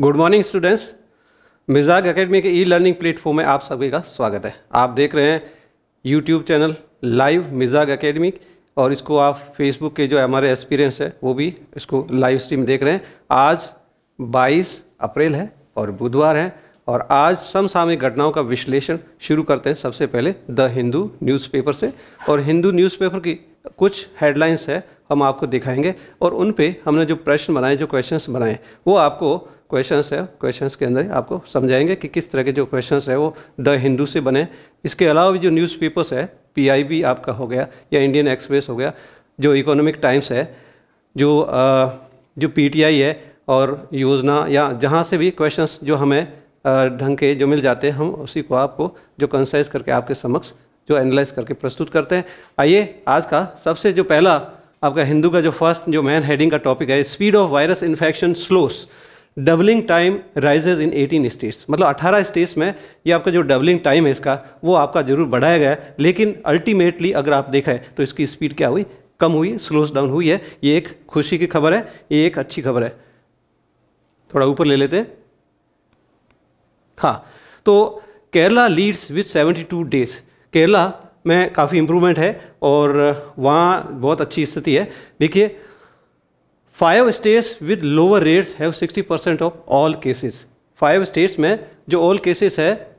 Good morning students. Mijag academy के e learning platform में आप सभी का स्वागत है। आप देख रहे हैं यूट्यूब चैनल लाइव मिजाग एकेडमी और इसको आप फेसबुक के जो हमारे एक्सपीरियंस है वो भी इसको लाइव स्ट्रीम देख रहे हैं। आज 22 अप्रैल है और बुधवार है और आज समसामयिक घटनाओं का विश्लेषण शुरू करते हैं। सबसे पहले द हिंदू न्यूज़पेपर से, और हिंदू न्यूज़पेपर की कुछ हेडलाइंस है हम आपको दिखाएंगे और उन पे हमने जो प्रश्न बनाए, जो क्वेश्चंस बनाए, वो आपको क्वेश्चंस है, क्वेश्चंस के अंदर आपको समझाएंगे कि किस तरह के जो क्वेश्चंस है वो द हिंदू से बने। इसके अलावा भी जो न्यूज़पेपर्स है, पीआईबी आपका हो गया या इंडियन एक्सप्रेस हो गया, जो इकोनॉमिक टाइम्स है, जो पीटीआई है और योजना, या जहाँ से भी क्वेश्चंस जो हमें ढंग के जो मिल जाते हैं, हम उसी को आपको जो कंसाइज करके आपके समक्ष जो एनालाइज करके प्रस्तुत करते हैं। आइए आज का सबसे जो पहला आपका हिंदू का जो फर्स्ट जो मेन हेडिंग का टॉपिक है, speed of virus infection slows, doubling time rises in 18 states. मतलब 18 स्टेट्स में ये आपका जो डबलिंग टाइम है इसका, वो आपका जरूर बढ़ाया गया है, लेकिन अल्टीमेटली अगर आप देखें तो इसकी स्पीड क्या हुई, कम हुई, स्लोस डाउन हुई है। ये एक खुशी की खबर है, ये एक अच्छी खबर है। थोड़ा ऊपर ले लेते हैं। हाँ, तो Kerala leads with 72 days. Kerala में काफ़ी इम्प्रूवमेंट है और वहाँ बहुत अच्छी स्थिति है। देखिए, 5 states with lower rates have 60% of all cases. 5 states में जो ऑल केसेस है,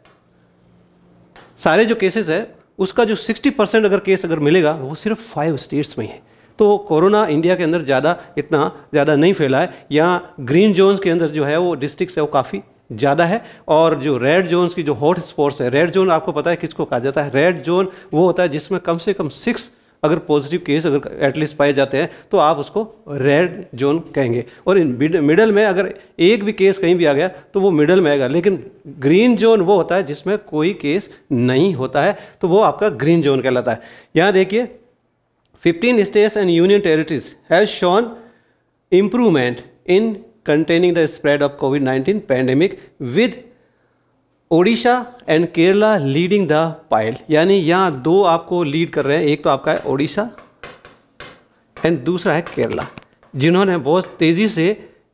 सारे जो केसेस है उसका जो 60% अगर केस अगर मिलेगा वो सिर्फ 5 स्टेट्स में है। तो कोरोना इंडिया के अंदर इतना ज़्यादा नहीं फैला है। यहाँ ग्रीन जोन्स के अंदर जो है वो डिस्ट्रिक्ट्स है वो काफ़ी ज़्यादा है, और जो रेड जोन्स की जो हॉट स्पॉट्स है, रेड जोन आपको पता है किसको कहा जाता है? रेड जोन वो होता है जिसमें कम से कम 6 अगर पॉजिटिव केस अगर एटलीस्ट पाए जाते हैं तो आप उसको रेड जोन कहेंगे। और इन मिडल में अगर एक भी केस कहीं भी आ गया तो वो मिडल में आएगा। लेकिन ग्रीन जोन वो होता है जिसमें कोई केस नहीं होता है, तो वो आपका ग्रीन जोन कहलाता है। यहाँ देखिए, 15 states and union territories has shown improvement in containing the spread of COVID-19 pandemic with Odisha and Kerala leading the pile. यानी यहाँ दो आपको लीड कर रहे हैं, एक तो आपका है ओडिशा एंड दूसरा है केरला, जिन्होंने बहुत तेज़ी से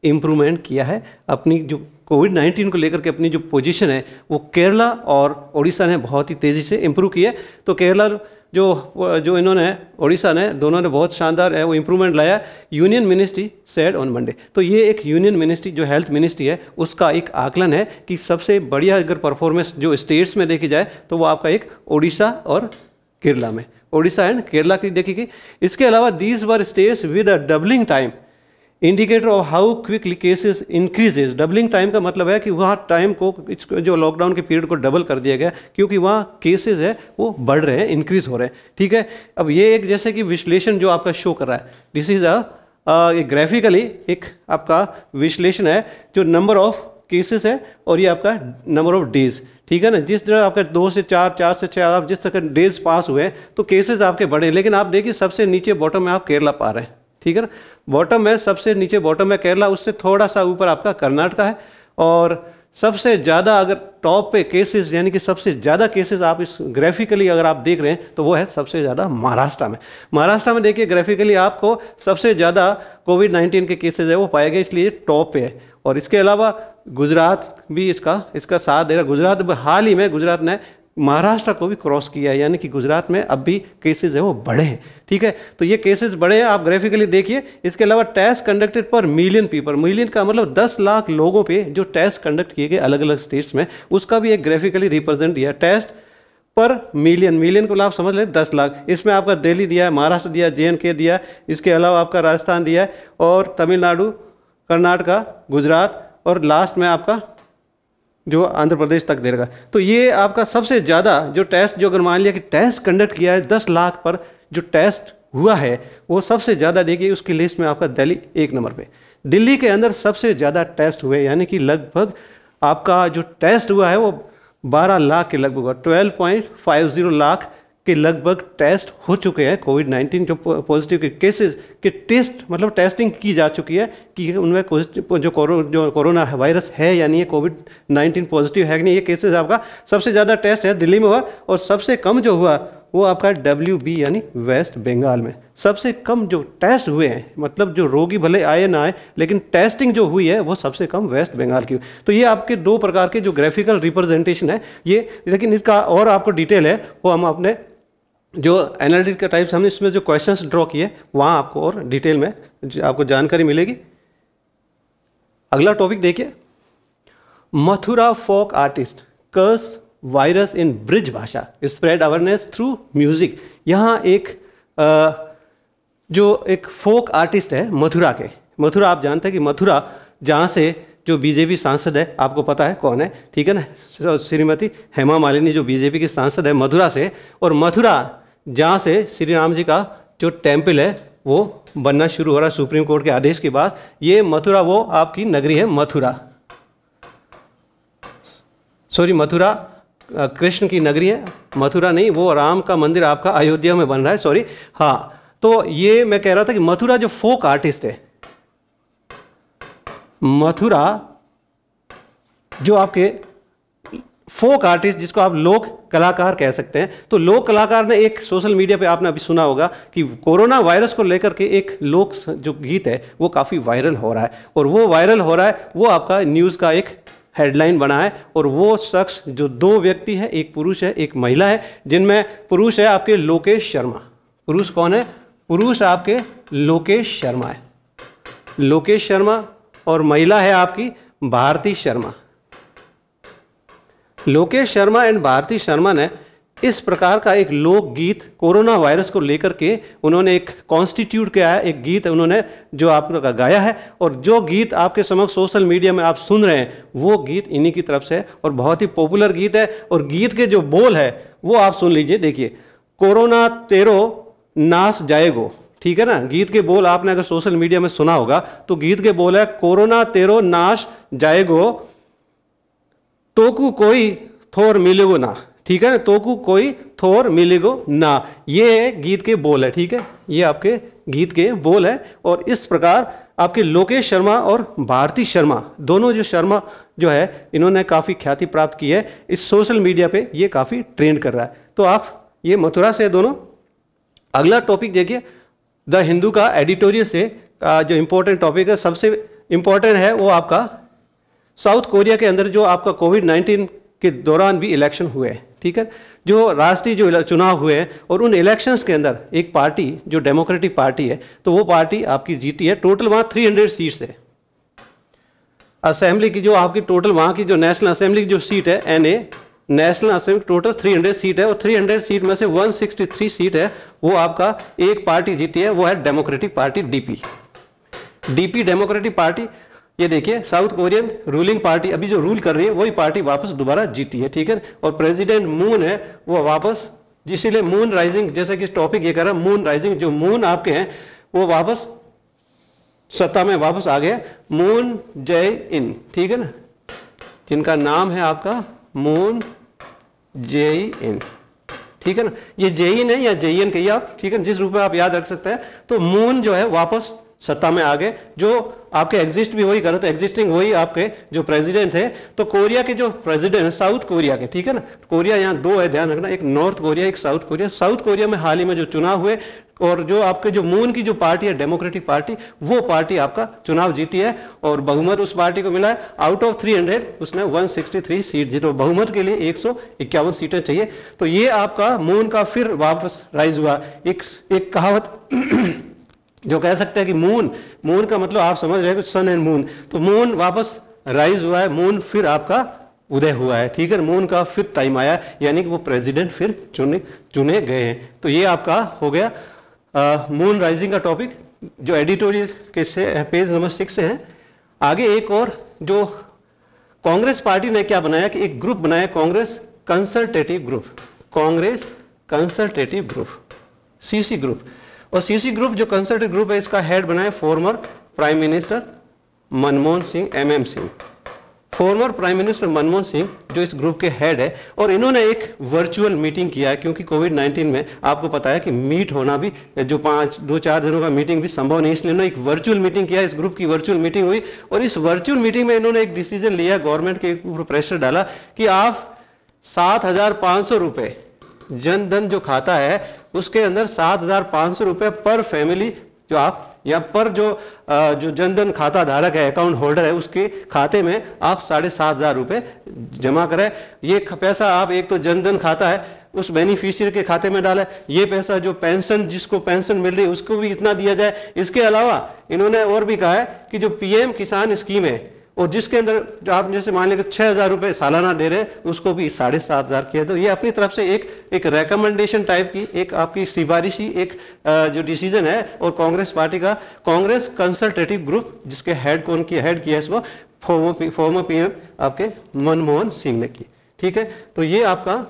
इम्प्रूवमेंट किया है। अपनी जो कोविड-19 को लेकर के अपनी जो पोजीशन है वो केरला और ओडिशा ने बहुत ही तेज़ी से इम्प्रूव की है। तो केरला जो इन्होंने, ओडिशा ने, दोनों ने बहुत शानदार है वो इम्प्रूवमेंट लाया। Union ministry said on Monday. तो ये एक यूनियन मिनिस्ट्री जो हेल्थ मिनिस्ट्री है उसका एक आकलन है कि सबसे बढ़िया अगर परफॉर्मेंस जो स्टेट्स में देखी जाए तो वो आपका एक ओडिशा और केरला में, ओडिशा एंड केरला की देखी। इसके अलावा these were states with a doubling time indicator of how quickly cases increases. Doubling time का मतलब है कि वहाँ टाइम को, जो लॉकडाउन के पीरियड को डबल कर दिया गया क्योंकि वहाँ केसेस है वो बढ़ रहे हैं, इंक्रीज हो रहे हैं। ठीक है, अब ये एक जैसे कि विश्लेषण जो आपका शो कर रहा है, दिस इज ग्राफिकली एक आपका विश्लेषण है जो नंबर ऑफ केसेस है और ये आपका नंबर ऑफ डेज। ठीक है ना, जिस तरह आपका 2 से 4, 4 से 6 आप जिस तरह डेज पास हुए तो केसेस आपके बढ़े। लेकिन आप देखिए सबसे नीचे बॉटम में आप केरला पा रहे हैं। ठीक है ना, बॉटम में, सबसे नीचे बॉटम में केरला, उससे थोड़ा सा ऊपर आपका कर्नाटका है, और सबसे ज़्यादा अगर टॉप पे केसेस, यानी कि सबसे ज़्यादा केसेस आप इस ग्राफिकली अगर आप देख रहे हैं तो वो है सबसे ज़्यादा महाराष्ट्र में। महाराष्ट्र में देखिए ग्राफिकली आपको सबसे ज़्यादा कोविड-19 के केसेस है वो पाए गए, इसलिए टॉप पे है। और इसके अलावा गुजरात भी इसका साथ दे रहा। गुजरात हाल ही में गुजरात ने महाराष्ट्र को भी क्रॉस किया है, यानी कि गुजरात में अब भी केसेस है वो बढ़े हैं। ठीक है, तो ये केसेस बढ़े हैं, आप ग्राफिकली देखिए। इसके अलावा टेस्ट कंडक्टेड पर मिलियन पीपल, मिलियन का मतलब 10 लाख लोगों पे जो टेस्ट कंडक्ट किए गए अलग अलग स्टेट्स में, उसका भी एक ग्राफिकली रिप्रेजेंट दिया। टेस्ट पर मिलियन को आप समझ लें 10 लाख। इसमें आपका दिल्ली दिया है, महाराष्ट्र दिया, JNK दिया, इसके अलावा आपका राजस्थान दिया है, और तमिलनाडु, कर्नाटका, गुजरात, और लास्ट में आपका जो आंध्र प्रदेश तक देगा। तो ये आपका सबसे ज़्यादा जो टेस्ट, जो अगर मान लिया कि टेस्ट कंडक्ट किया है 10 लाख पर जो टेस्ट हुआ है वो सबसे ज़्यादा, देखिए उसकी लिस्ट में आपका दिल्ली 1 नंबर पे। दिल्ली के अंदर सबसे ज़्यादा टेस्ट हुए, यानी कि लगभग आपका जो टेस्ट हुआ है वो 12 लाख के लगभग, 12.50 लाख के लगभग टेस्ट हो चुके हैं। कोविड-19 जो पॉजिटिव के केसेस के टेस्ट, मतलब टेस्टिंग की जा चुकी है कि उनमें जो कोरोना वायरस है यानी ये कोविड-19 पॉजिटिव है कि नहीं। ये केसेस आपका सबसे ज़्यादा टेस्ट है दिल्ली में हुआ, और सबसे कम जो हुआ वो आपका WB यानी वेस्ट बंगाल में। सबसे कम जो टेस्ट हुए हैं, मतलब जो रोगी भले आए ना आए, लेकिन टेस्टिंग जो हुई है वो सबसे कम वेस्ट बंगाल की। तो ये आपके दो प्रकार के जो ग्राफिकल रिप्रेजेंटेशन है ये, लेकिन इसका और आपको डिटेल है वो हम अपने जो एनालिटिक का टाइप्स हमने इसमें जो क्वेश्चंस ड्रॉ किए वहाँ आपको और डिटेल में आपको जानकारी मिलेगी। अगला टॉपिक देखिए, Mathura folk artist curse virus in bridge भाषा स्प्रेड अवेयरनेस थ्रू म्यूजिक। यहाँ एक जो एक फोक आर्टिस्ट है मथुरा के, मथुरा आप जानते हैं कि मथुरा जहाँ से जो बीजेपी सांसद है, आपको पता है कौन है, ठीक है ना, श्रीमती हेमा मालिनी जो बीजेपी की सांसद है मथुरा से, और मथुरा जहाँ से श्री राम जी का जो टेम्पल है वो बनना शुरू हो रहा है सुप्रीम कोर्ट के आदेश के बाद। ये मथुरा वो आपकी नगरी है मथुरा, सॉरी मथुरा कृष्ण की नगरी है, मथुरा नहीं, वो राम का मंदिर आपका अयोध्या में बन रहा है, सॉरी। हाँ, तो ये मैं कह रहा था कि मथुरा जो फोक आर्टिस्ट है, मथुरा जो आपके फोक आर्टिस्ट जिसको आप लोक कलाकार कह सकते हैं, तो लोक कलाकार ने एक सोशल मीडिया पे आपने अभी सुना होगा कि कोरोना वायरस को लेकर के एक लोक जो गीत है वो काफ़ी वायरल हो रहा है, और वो वायरल हो रहा है वो आपका न्यूज़ का एक हेडलाइन बना है। और वो शख्स जो दो व्यक्ति है, एक पुरुष है एक महिला है, जिनमें पुरुष है आपके लोकेश शर्मा। पुरुष कौन है? पुरुष आपके लोकेश शर्मा है, लोकेश शर्मा, और महिला है आपकी भारती शर्मा। लोकेश शर्मा एंड भारती शर्मा ने इस प्रकार का एक लोकगीत कोरोना वायरस को लेकर के उन्होंने एक कॉन्स्टिट्यूट किया है, एक गीत उन्होंने जो आपका गाया है, और जो गीत आपके समक्ष सोशल मीडिया में आप सुन रहे हैं वो गीत इन्हीं की तरफ से है और बहुत ही पॉपुलर गीत है। और गीत के जो बोल है वो आप सुन लीजिए, देखिए, कोरोना तेरो नाश जाएगो, ठीक है ना। गीत के बोल आपने अगर सोशल मीडिया में सुना होगा तो गीत के बोल है कोरोना तेरो नाश जाएगो, तोकू कोई थोर मिलेगो ना, ठीक है ना, तोकू कोई थोर मिलेगो ना, ये गीत के बोल है, ठीक है, ये आपके गीत के बोल है। और इस प्रकार आपके लोकेश शर्मा और भारती शर्मा, दोनों जो शर्मा जो है इन्होंने काफ़ी ख्याति प्राप्त की है इस सोशल मीडिया पे, ये काफ़ी ट्रेंड कर रहा है। तो आप ये मथुरा से दोनों। अगला टॉपिक देखिए, द हिंदू का एडिटोरियल से जो इम्पोर्टेंट टॉपिक है, सबसे इम्पोर्टेंट है वो आपका साउथ कोरिया के अंदर जो आपका कोविड-19 के दौरान भी इलेक्शन हुए हैं, ठीक है, जो राष्ट्रीय जो चुनाव हुए हैं, और उन इलेक्शंस के अंदर एक पार्टी जो डेमोक्रेटिक पार्टी है, तो वो पार्टी आपकी जीती है। टोटल वहाँ 300 सीट्स है असेंबली की, जो आपकी टोटल वहाँ की जो नेशनल असेंबली की जो सीट है NA national assembly, total 300 seat है, और 300 सीट में से 163 सीट है वो आपका एक पार्टी जीती है, वो है democratic party DP democratic party. ये देखिए, साउथ कोरियन रूलिंग पार्टी अभी जो रूल कर रही है वही पार्टी वापस दोबारा जीती है, ठीक है। और प्रेसिडेंट मून है वो वापस, इसीलिए मून राइजिंग, जैसे कि टॉपिक ये कर रहा है मून राइजिंग, जो मून आपके हैं वो वापस सत्ता में वापस आ गए, मून जय-इन, ठीक है ना, जिनका नाम है आपका मून जय-इन, ठीक है ना। ये जय-इन है या जय-इन कहिए आप, ठीक है, जिस रूप में आप याद रख सकते हैं। तो मून जो है वापस सत्ता में आ गए, जो आपके एग्जिस्ट भी वही कर रहे थे, एग्जिस्टिंग वही आपके जो प्रेसिडेंट थे। तो कोरिया के जो प्रेसिडेंट है साउथ कोरिया के, ठीक है ना, कोरिया यहाँ दो है, ध्यान रखना, एक नॉर्थ कोरिया एक साउथ कोरिया। साउथ कोरिया में हाल ही में जो चुनाव हुए, और जो आपके जो मून की जो पार्टी है डेमोक्रेटिक पार्टी, वो पार्टी आपका चुनाव जीती है, और बहुमत उस पार्टी को मिला है। आउट ऑफ 300 उसने 163 सीट जीती, तो बहुमत के लिए 151 सीटें चाहिए। तो ये आपका मून का फिर वापस राइज हुआ। एक कहावत जो कह सकते हैं कि मून का मतलब आप समझ रहे हैं सन एंड मून, तो मून वापस राइज हुआ है, मून फिर आपका उदय हुआ है, ठीक है, मून का फिर टाइम आया, यानी कि वो प्रेसिडेंट फिर चुने गए हैं। तो ये आपका हो गया मून राइजिंग का टॉपिक, जो एडिटोरियल के से पेज नंबर 6 से है। आगे एक और जो कांग्रेस पार्टी ने क्या बनाया कि एक ग्रुप बनाया, Congress consultative group, CC group. और CC ग्रुप जो कंसल्टेटिव ग्रुप है, इसका हेड बनाया former prime minister Manmohan Singh, MM Singh. Former prime minister Manmohan Singh जो इस ग्रुप के हेड है, और इन्होंने एक वर्चुअल मीटिंग किया है, क्योंकि कोविड-19 में आपको पता है कि मीट होना भी जो 2-4 दिनों का मीटिंग भी संभव नहीं, इसलिए इन्होंने एक वर्चुअल मीटिंग किया। इस ग्रुप की वर्चुअल मीटिंग हुई, और इस वर्चुअल मीटिंग में इन्होंने एक डिसीजन लिया, गवर्नमेंट के ऊपर प्रेशर डाला कि आप 7,500 रुपये जनधन जो खाता है उसके अंदर 7,500 रुपये पर फैमिली जो आप या पर जो जनधन खाता धारक है, अकाउंट होल्डर है, उसके खाते में आप 7,500 रुपये जमा करें। ये पैसा आप एक तो जनधन खाता है उस बेनिफिशियरी के खाते में डालें, ये पैसा जो पेंशन जिसको पेंशन मिल रही है उसको भी इतना दिया जाए। इसके अलावा इन्होंने और भी कहा है कि जो पीएम किसान स्कीम है और जिसके अंदर जो आप जैसे मान लें 6,000 रुपये सालाना दे रहे हैं उसको भी 7,500 किया। तो ये अपनी तरफ से एक रिकमेंडेशन टाइप की एक आपकी सिफारिशी एक जो डिसीजन है, और कांग्रेस पार्टी का कांग्रेस कंसल्टेटिव ग्रुप जिसके हेड किया इसको फॉर्मर पीएम आपके मनमोहन सिंह ने की। ठीक है, तो ये आपका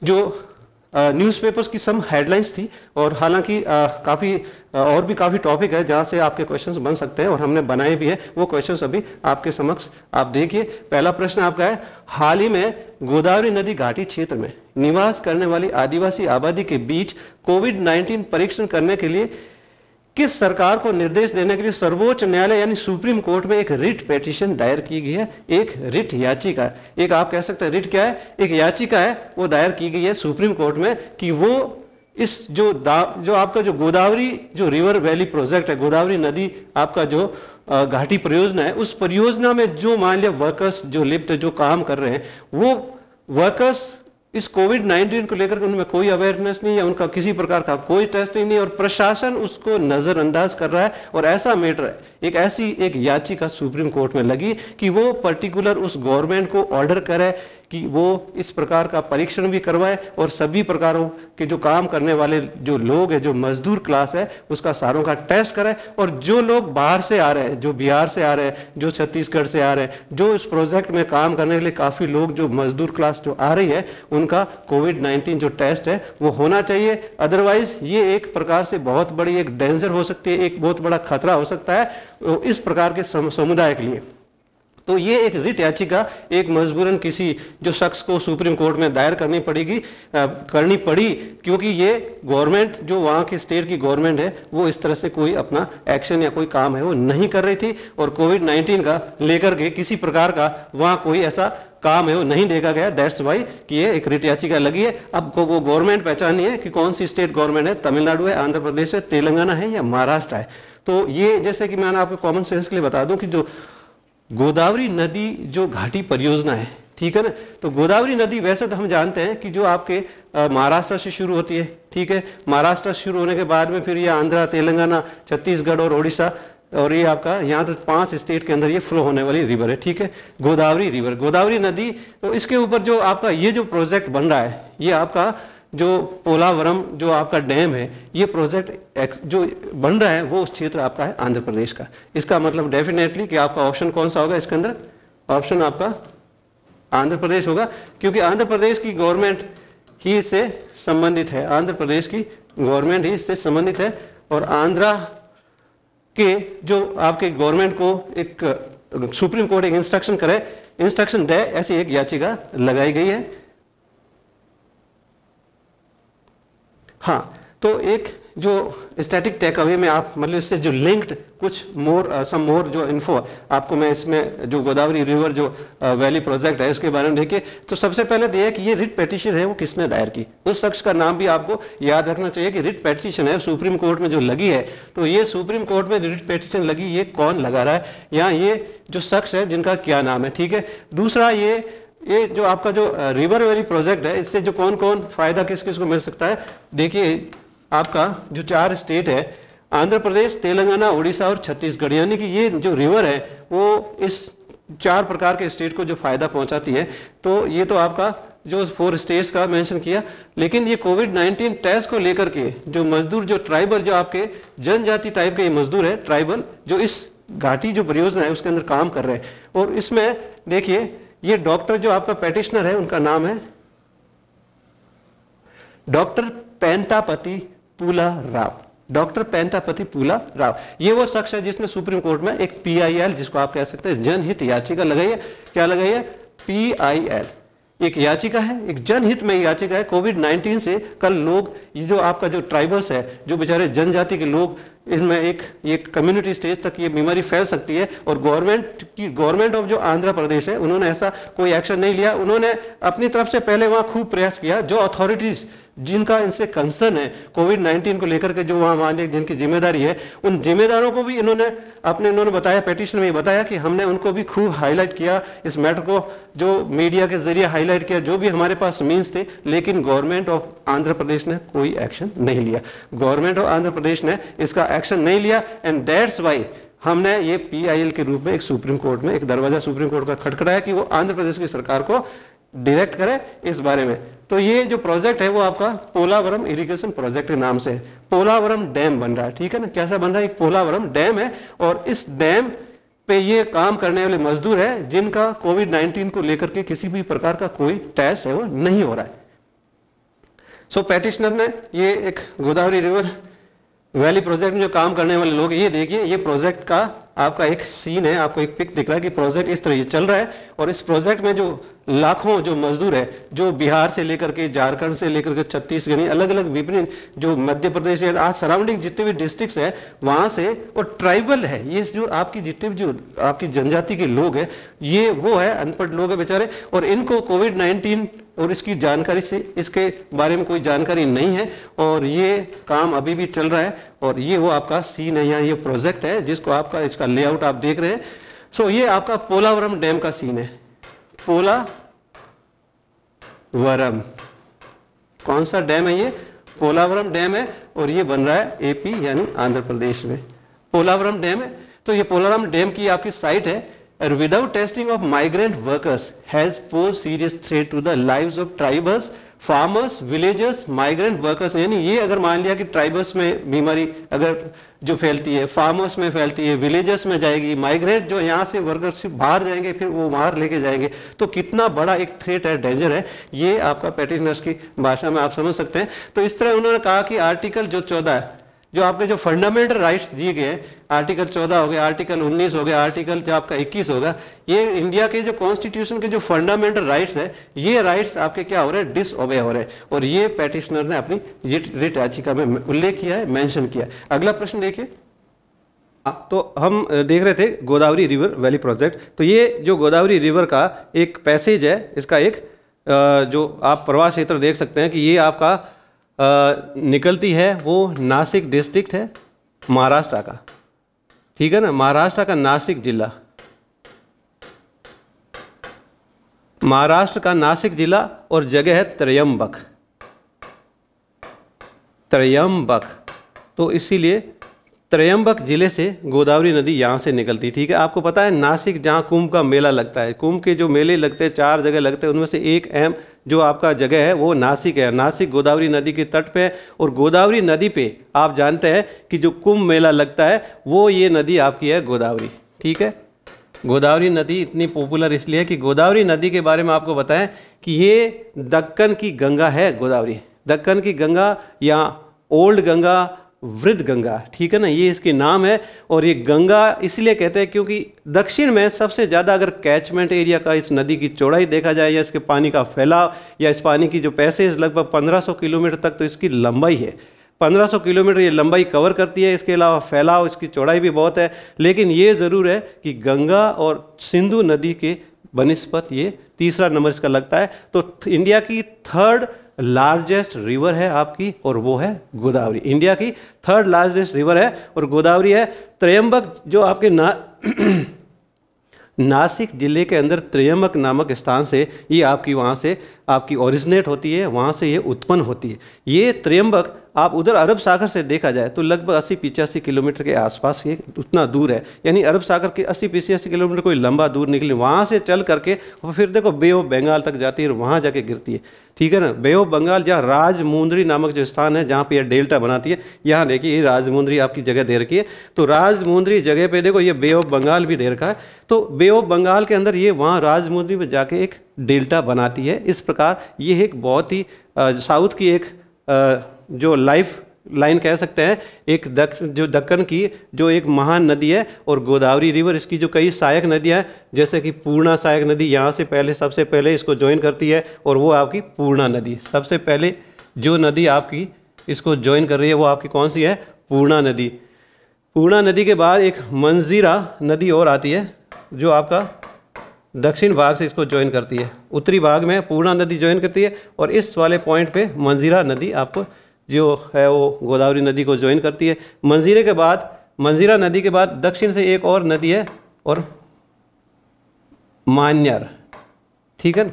जो न्यूज़पेपर्स की सम हेडलाइंस थी, और हालांकि काफ़ी और भी काफ़ी टॉपिक है जहाँ से आपके क्वेश्चंस बन सकते हैं और हमने बनाए भी हैं। वो क्वेश्चंस अभी आपके समक्ष आप देखिए। पहला प्रश्न आपका है, हाल ही में गोदावरी नदी घाटी क्षेत्र में निवास करने वाली आदिवासी आबादी के बीच कोविड-19 परीक्षण करने के लिए किस सरकार को निर्देश देने के लिए सर्वोच्च न्यायालय यानी सुप्रीम कोर्ट में एक रिट पिटीशन दायर की गई है। एक रिट याचिका, एक आप कह सकते हैं रिट क्या है, एक याचिका है, वो दायर की गई है सुप्रीम कोर्ट में कि वो इस जो आपका जो गोदावरी जो रिवर वैली प्रोजेक्ट है, गोदावरी नदी आपका जो घाटी परियोजना है, उस परियोजना में जो मान लिया वर्कर्स जो लिफ्ट जो काम कर रहे हैं, वो वर्कर्स इस कोविड-19 को लेकर उनमें कोई अवेयरनेस नहीं है, उनका किसी प्रकार का कोई टेस्टिंग नहीं, और प्रशासन उसको नजरअंदाज कर रहा है। और ऐसा मैटर है, एक याचिका सुप्रीम कोर्ट में लगी कि वो पर्टिकुलर उस गवर्नमेंट को ऑर्डर करे कि वो इस प्रकार का परीक्षण भी करवाए और सभी प्रकारों के जो काम करने वाले जो लोग हैं, जो मजदूर क्लास है, उसका सारों का टेस्ट कराए। और जो लोग बाहर से आ रहे हैं, जो बिहार से आ रहे हैं, जो छत्तीसगढ़ से आ रहे हैं, जो इस प्रोजेक्ट में काम करने के लिए काफ़ी लोग जो मजदूर क्लास जो आ रही है, उनका कोविड-19 जो टेस्ट है वो होना चाहिए। अदरवाइज ये एक प्रकार से बहुत बड़ी एक डेंजर हो सकती है, एक बहुत बड़ा खतरा हो सकता है इस प्रकार के समुदाय के लिए। तो ये एक रिट याचिका एक मजबूरन किसी जो शख्स को सुप्रीम कोर्ट में दायर करनी पड़ी, क्योंकि ये गवर्नमेंट जो वहाँ की स्टेट की गवर्नमेंट है वो इस तरह से कोई अपना एक्शन या कोई काम है वो नहीं कर रही थी, और कोविड-19 का लेकर के किसी प्रकार का वहाँ कोई ऐसा काम है वो नहीं देखा गया। दैट्स वाई कि ये एक रिट याचिका लगी है। अब वो गवर्नमेंट पहचानी है कि कौन सी स्टेट गवर्नमेंट है, तमिलनाडु है, आंध्र प्रदेश है, तेलंगाना है या महाराष्ट्र है। तो ये जैसे कि मैंने आपको कॉमन सेंस के लिए बता दूं कि जो गोदावरी नदी जो घाटी परियोजना है, ठीक है ना, तो गोदावरी नदी वैसे तो हम जानते हैं कि जो आपके महाराष्ट्र से शुरू होती है, ठीक है, महाराष्ट्र से शुरू होने के बाद में फिर ये आंध्रा, तेलंगाना, छत्तीसगढ़ और ओडिशा, और ये आपका यहाँ तो 5 स्टेट के अंदर ये फ्लो होने वाली रिवर है, ठीक है, गोदावरी रिवर, गोदावरी नदी। तो इसके ऊपर जो आपका ये जो प्रोजेक्ट बन रहा है, ये आपका जो पोलावरम जो आपका डैम है, ये प्रोजेक्ट जो बन रहा है वो उस क्षेत्र आपका है आंध्र प्रदेश का। इसका मतलब डेफिनेटली कि आपका ऑप्शन कौन सा होगा इसके अंदर, ऑप्शन आपका आंध्र प्रदेश होगा, क्योंकि आंध्र प्रदेश की गवर्नमेंट ही इससे संबंधित है, आंध्र प्रदेश की गवर्नमेंट ही इससे संबंधित है। और आंध्रा के जो आपके गवर्नमेंट को एक सुप्रीम कोर्ट एक इंस्ट्रक्शन दे, ऐसी एक याचिका लगाई गई है। हाँ, तो एक जो स्टैटिक टेक अवे में आप मतलब इससे जो लिंक्ड कुछ सम मोर जो इन्फो आपको मैं इसमें जो गोदावरी रिवर जो वैली प्रोजेक्ट है उसके बारे में देखिए। तो सबसे पहले तो यह कि ये रिट पिटीशन है वो किसने दायर की, उस शख्स का नाम भी आपको याद रखना चाहिए कि रिट पिटीशन है सुप्रीम कोर्ट में जो लगी है। तो ये सुप्रीम कोर्ट में रिट पिटीशन लगी, ये कौन लगा रहा है, यहाँ ये जो शख्स है जिनका क्या नाम है, ठीक है। दूसरा ये जो आपका जो रिवर वैली प्रोजेक्ट है, इससे जो कौन कौन फायदा किस किस को मिल सकता है, देखिए आपका जो 4 स्टेट है, आंध्र प्रदेश, तेलंगाना, उड़ीसा और छत्तीसगढ़, यानी कि ये जो रिवर है वो इस 4 प्रकार के स्टेट को जो फायदा पहुंचाती है। तो ये तो आपका जो 4 स्टेट्स का मेंशन किया, लेकिन ये कोविड-19 टेस्ट को लेकर के जो मजदूर जो ट्राइबल जो आपके जनजाति टाइप के मजदूर है ट्राइबल, जो इस घाटी जो परियोजना है उसके अंदर काम कर रहे हैं। और इसमें देखिए ये डॉक्टर जो आपका पेटिशनर है उनका नाम है डॉक्टर पेंटापति पूला राव, डॉक्टर पेंटापति पूला राव। ये वो शख्स है जिसने सुप्रीम कोर्ट में एक PIL जिसको आप कह सकते हैं जनहित याचिका लगाई है। क्या लगाई है? PIL। एक याचिका है, एक जनहित में याचिका है। कोविड-19 से कल लोग, ये जो आपका जो ट्राइबल्स है, जो बेचारे जनजाति के लोग, इसमें एक कम्युनिटी स्टेज तक ये बीमारी फैल सकती है। और गवर्नमेंट ऑफ जो आंध्र प्रदेश है, उन्होंने ऐसा कोई एक्शन नहीं लिया। उन्होंने अपनी तरफ से पहले वहाँ खूब प्रयास किया। जो अथॉरिटीज जिनका इनसे कंसर्न है कोविड-19 को लेकर के, जो वहाँ मालिक जिनकी जिम्मेदारी है, उन जिम्मेदारों को भी इन्होंने बताया, पेटिशन में बताया कि हमने उनको भी खूब हाईलाइट किया इस मैटर को, जो मीडिया के जरिए हाईलाइट किया, जो भी हमारे पास मीन्स थे। लेकिन गवर्नमेंट ऑफ आंध्र प्रदेश ने कोई एक्शन नहीं लिया। गवर्नमेंट ऑफ आंध्र प्रदेश ने इसका एक्शन नहीं लिया, एंड दैट्स वाई हमने ये PIL के रूप में एक सुप्रीम कोर्ट में एक दरवाजा सुप्रीम कोर्ट का खटखटाया कि वो आंध्र प्रदेश की सरकार को डायरेक्ट करे इस बारे में। तो ये जो प्रोजेक्ट है वो आपका पोलावरम इरिगेशन प्रोजेक्ट के नाम से है। पोलावरम डैम बन रहा है, ठीक है ना। कैसा बन रहा है? एक पोलावरम डैम है, और इस डैम पे ये काम करने वाले मजदूर है जिनका कोविड-19 को लेकर के किसी भी प्रकार का कोई टेस्ट है वो नहीं हो रहा है। सो पेटिशनर ने ये एक गोदावरी रिवर वैली प्रोजेक्ट में जो काम करने वाले लोग, ये देखिए, ये प्रोजेक्ट का आपका एक सीन है, आपको एक पिक दिख रहा है कि प्रोजेक्ट इस तरह चल रहा है। और इस प्रोजेक्ट में जो लाखों जो मजदूर है, जो बिहार से लेकर के, झारखंड से लेकर के छत्तीसगढ़, अलग अलग विभिन्न, जो मध्य प्रदेश है, आज सराउंडिंग जितने भी डिस्ट्रिक्ट्स है वहां से, और ट्राइबल है, ये जो आपकी जितने भी जो आपकी जनजाति के लोग हैं, ये वो है अनपढ़ लोग है बेचारे, और इनको कोविड-19 और इसकी जानकारी से, इसके बारे में कोई जानकारी नहीं है, और ये काम अभी भी चल रहा है। और ये वो आपका सीन है, यहाँ ये प्रोजेक्ट है जिसको आपका, इसका लेआउट आप देख रहे हैं। सो ये आपका पोलावरम डैम का सीन है। पोलावरम कौन सा डैम है? ये पोलावरम डैम है, और ये बन रहा है AP यानी आंध्र प्रदेश में पोलावरम डैम है। तो ये पोलावरम डैम की आपकी साइट है। और without testing of migrant workers has pose serious threat to the lives of tribals, farmers, villagers, migrant workers. यानी ये अगर मान लिया कि ट्राइबल्स में बीमारी अगर जो फैलती है, फार्मर्स में फैलती है, विलेजर्स में जाएगी, माइग्रेट जो यहाँ से वर्कर्स बाहर जाएंगे, फिर वो बाहर लेके जाएंगे, तो कितना बड़ा एक थ्रेट है, डेंजर है, ये आपका पेटिशनर्स की भाषा में आप समझ सकते हैं। तो इस तरह उन्होंने कहा कि आर्टिकल जो 14 जो आपके जो फंडामेंटल राइट्स दिए गए, आर्टिकल 14 हो गया, आर्टिकल 19 हो गया, आर्टिकल जो आपका 21 होगा, ये इंडिया के जो कॉन्स्टिट्यूशन के जो फंडामेंटल राइट्स है, ये राइट्स आपके क्या हो रहे हैं? डिसओबे हो रहे हैं। और ये पेटिशनर ने अपनी रिट याचिका में उल्लेख किया है, मेंशन किया है। अगला प्रश्न देखिए। तो हम देख रहे थे गोदावरी रिवर वैली प्रोजेक्ट। तो ये जो गोदावरी रिवर का एक पैसेज है, इसका एक जो आप प्रवाह क्षेत्र देख सकते हैं कि ये आपका निकलती है, वो नासिक डिस्ट्रिक्ट है महाराष्ट्र का, ठीक है ना, महाराष्ट्र का नासिक जिला, महाराष्ट्र का नासिक जिला, और जगह है त्रयंबक। तो इसीलिए त्रयंबक जिले से गोदावरी नदी यहाँ से निकलती है, ठीक है। आपको पता है नासिक जहाँ कुंभ का मेला लगता है, कुंभ के जो मेले लगते हैं 4 जगह लगते हैं, उनमें से एक अहम जो आपका जगह है वो नासिक है। नासिक गोदावरी नदी के तट पे है, और गोदावरी नदी पे आप जानते हैं कि जो कुंभ मेला लगता है वो ये नदी आपकी है गोदावरी, ठीक है। गोदावरी नदी इतनी पॉपुलर इसलिए है कि गोदावरी नदी के बारे में आपको बताएं कि ये दक्कन की गंगा है। गोदावरी दक्कन की गंगा या ओल्ड गंगा, वृद्ध गंगा, ठीक है ना, ये इसके नाम है। और ये गंगा इसलिए कहते हैं क्योंकि दक्षिण में सबसे ज़्यादा अगर कैचमेंट एरिया का इस नदी की चौड़ाई देखा जाए, या इसके पानी का फैलाव, या इस पानी की जो पैसेज लगभग 1500 किलोमीटर तक तो इसकी लंबाई है। 1500 किलोमीटर ये लंबाई कवर करती है। इसके अलावा फैलाव, इसकी चौड़ाई भी बहुत है। लेकिन ये ज़रूर है कि गंगा और सिंधु नदी के बनिस्पत ये तीसरा नंबर इसका लगता है। तो इंडिया की 3rd लार्जेस्ट रिवर है आपकी, और वो है गोदावरी। इंडिया की 3rd लार्जेस्ट रिवर है और गोदावरी है। त्रयंबक जो आपके नासिक जिले के अंदर त्रयंबक नामक स्थान से ये आपकी वहाँ से आपकी ओरिजिनेट होती है, वहाँ से ये उत्पन्न होती है। ये त्रयंबक आप उधर अरब सागर से देखा जाए तो लगभग 80-85 किलोमीटर के आसपास ये उतना दूर है। यानी अरब सागर के 80-85 किलोमीटर कोई लंबा दूर निकली, वहाँ से चल करके और फिर देखो बे ऑफ बंगाल तक जाती है और वहाँ जाके गिरती है, ठीक है ना। बे ऑफ बंगाल जहाँ राजमुंदरी नामक जो स्थान है जहाँ पे ये डेल्टा बनाती है, यहाँ देखिए ये राजमुंदरी आपकी जगह दे रखी है। तो राजमुंदरी जगह पे देखो ये बे ऑफ बंगाल भी दे रखा है। तो बे ऑफ बंगाल के अंदर ये वहाँ राजमुंदरी में जाके एक डेल्टा बनाती है। इस प्रकार ये एक बहुत ही साउथ की एक जो लाइफ लाइन कह सकते हैं, एक जो दक्कन की जो एक महान नदी है, और गोदावरी रिवर इसकी जो कई सहायक नदियाँ हैं, जैसे कि पूर्णा सहायक नदी यहाँ से पहले सबसे पहले इसको ज्वाइन करती है, और वो आपकी पूर्णा नदी। सबसे पहले जो नदी आपकी इसको ज्वाइन कर रही है वो आपकी कौन सी है? पूर्णा नदी। पूर्णा नदी के बाद एक मंजीरा नदी और आती है जो आपका दक्षिण भाग से इसको ज्वाइन करती है। उत्तरी भाग में पूर्णा नदी ज्वाइन करती है, और इस वाले पॉइंट पे मंजीरा नदी आपको जो है वो गोदावरी नदी को ज्वाइन करती है। मंजीरा नदी के बाद दक्षिण से एक और नदी है, और मान्यार, ठीक है ना?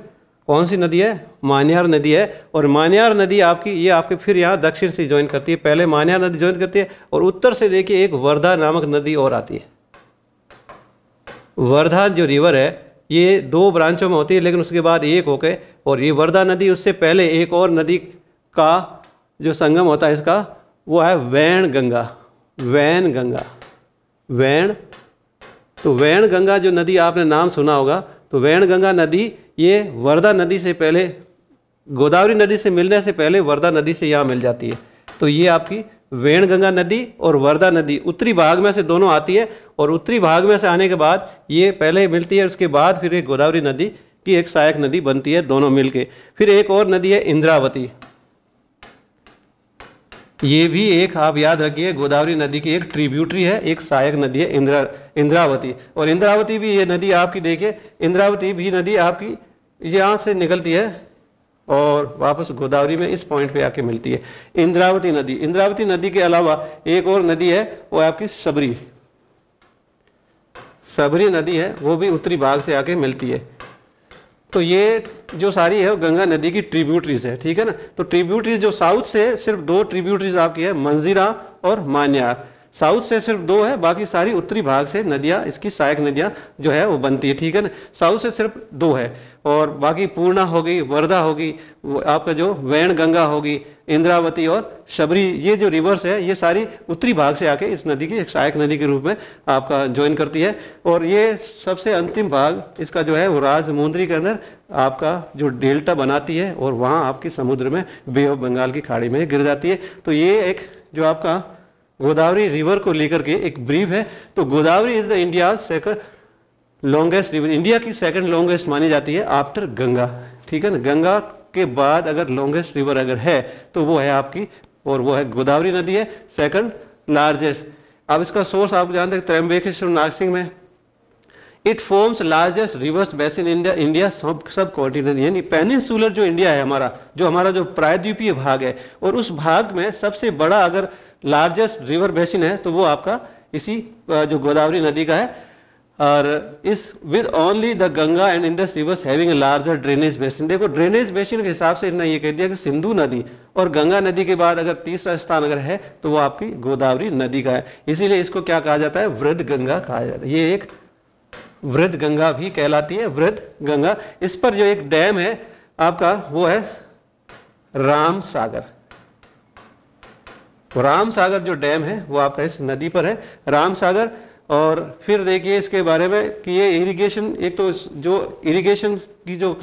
कौन सी नदी है? मान्यार नदी है। और मान्यार नदी आपकी ये आपके फिर यहाँ दक्षिण से ज्वाइन करती है। पहले मान्यार नदी ज्वाइन करती है, और उत्तर से देखिए एक वर्धा नामक नदी और आती है। वर्धा जो रिवर है ये 2 ब्रांचों में होती है, लेकिन उसके बाद एक होके, और ये वर्धा नदी उससे पहले एक और नदी का जो संगम होता है इसका, वो है वैनगंगा। तो वैनगंगा जो नदी आपने नाम सुना होगा, तो वैनगंगा नदी ये वर्धा नदी से पहले, गोदावरी नदी से मिलने से पहले वर्धा नदी से यहाँ मिल जाती है। तो ये आपकी वैनगंगा नदी और वर्धा नदी उत्तरी भाग में से दोनों आती है, और उत्तरी भाग में से आने के बाद ये पहले मिलती है, उसके बाद फिर एक गोदावरी नदी की एक सहायक नदी बनती है, दोनों मिलके। फिर एक और नदी है इंद्रावती। ये भी एक आप याद रखिए गोदावरी नदी की एक ट्रिब्यूटरी है, एक सहायक नदी है इंद्रावती। और इंद्रावती भी ये नदी आपकी देखिए, इंद्रावती भी नदी आपकी यहाँ से निकलती है और वापस गोदावरी में इस पॉइंट पे आके मिलती है। इंद्रावती नदी के अलावा एक और नदी है वो आपकी सबरी नदी है, वो भी उत्तरी भाग से आके मिलती है। तो ये जो सारी है वो गंगा नदी की ट्रिब्यूटरीज है, ठीक है ना? तो ट्रिब्यूटरीज जो साउथ से सिर्फ 2 ट्रिब्यूटरीज आपकी है, मंजीरा और मान्यार। साउथ से सिर्फ 2 है, बाकी सारी उत्तरी भाग से नदियाँ, इसकी सहायक नदियाँ जो है वो बनती है, ठीक है ना? साउथ से सिर्फ 2 है, और बाकी पूर्णा होगी, वर्धा होगी, आपका जो वैनगंगा होगी, इंद्रावती और शबरी, ये जो रिवर्स है ये सारी उत्तरी भाग से आके इस नदी की एक सहायक नदी के रूप में आपका ज्वाइन करती है। और ये सबसे अंतिम भाग इसका जो है वो राजमुंदरी के अंदर आपका जो डेल्टा बनाती है, और वहाँ आपकी समुद्र में बे ऑफ बंगाल की खाड़ी में गिर जाती है। तो ये एक जो आपका गोदावरी रिवर को लेकर के एक ब्रीफ है। तो Godavari is the India second longest river, India की सेकंड लॉन्गेस्ट मानी जाती है आफ्टर गंगा, ठीक है ना? गंगा के बाद अगर लॉन्गेस्ट रिवर अगर है तो वो है आपकी, और वो है गोदावरी नदी है, सेकंड लार्जेस्ट। अब इसका सोर्स आप जानते हैं त्र्यंबकेश्वर नारसिंह में। It forms largest reverse basin India सब कॉन्टिनेंट, यानी पेनिनसुलर जो इंडिया है हमारा जो प्रायद्वीपीय भाग है, और उस भाग में सबसे बड़ा अगर लार्जेस्ट रिवर बेसिन है तो वो आपका इसी जो गोदावरी नदी का है। और इस with only the Ganga and Indus reverse having a larger drainage basin. देखो ड्रेनेज बेसिन के हिसाब से इन्होंने ये कह दिया कि सिंधु नदी और गंगा नदी के बाद अगर तीसरा स्थान अगर है तो वो आपकी गोदावरी नदी का है। इसीलिए इसको क्या कहा जाता है? वृद्ध गंगा कहा जाता है। ये एक वृद्ध गंगा भी कहलाती है, वृद्ध गंगा। इस पर जो एक डैम है आपका वो है राम सागर जो डैम है वो आपका इस नदी पर है, राम सागर। और फिर देखिए इसके बारे में कि ये इरिगेशन, एक तो जो इरिगेशन की जो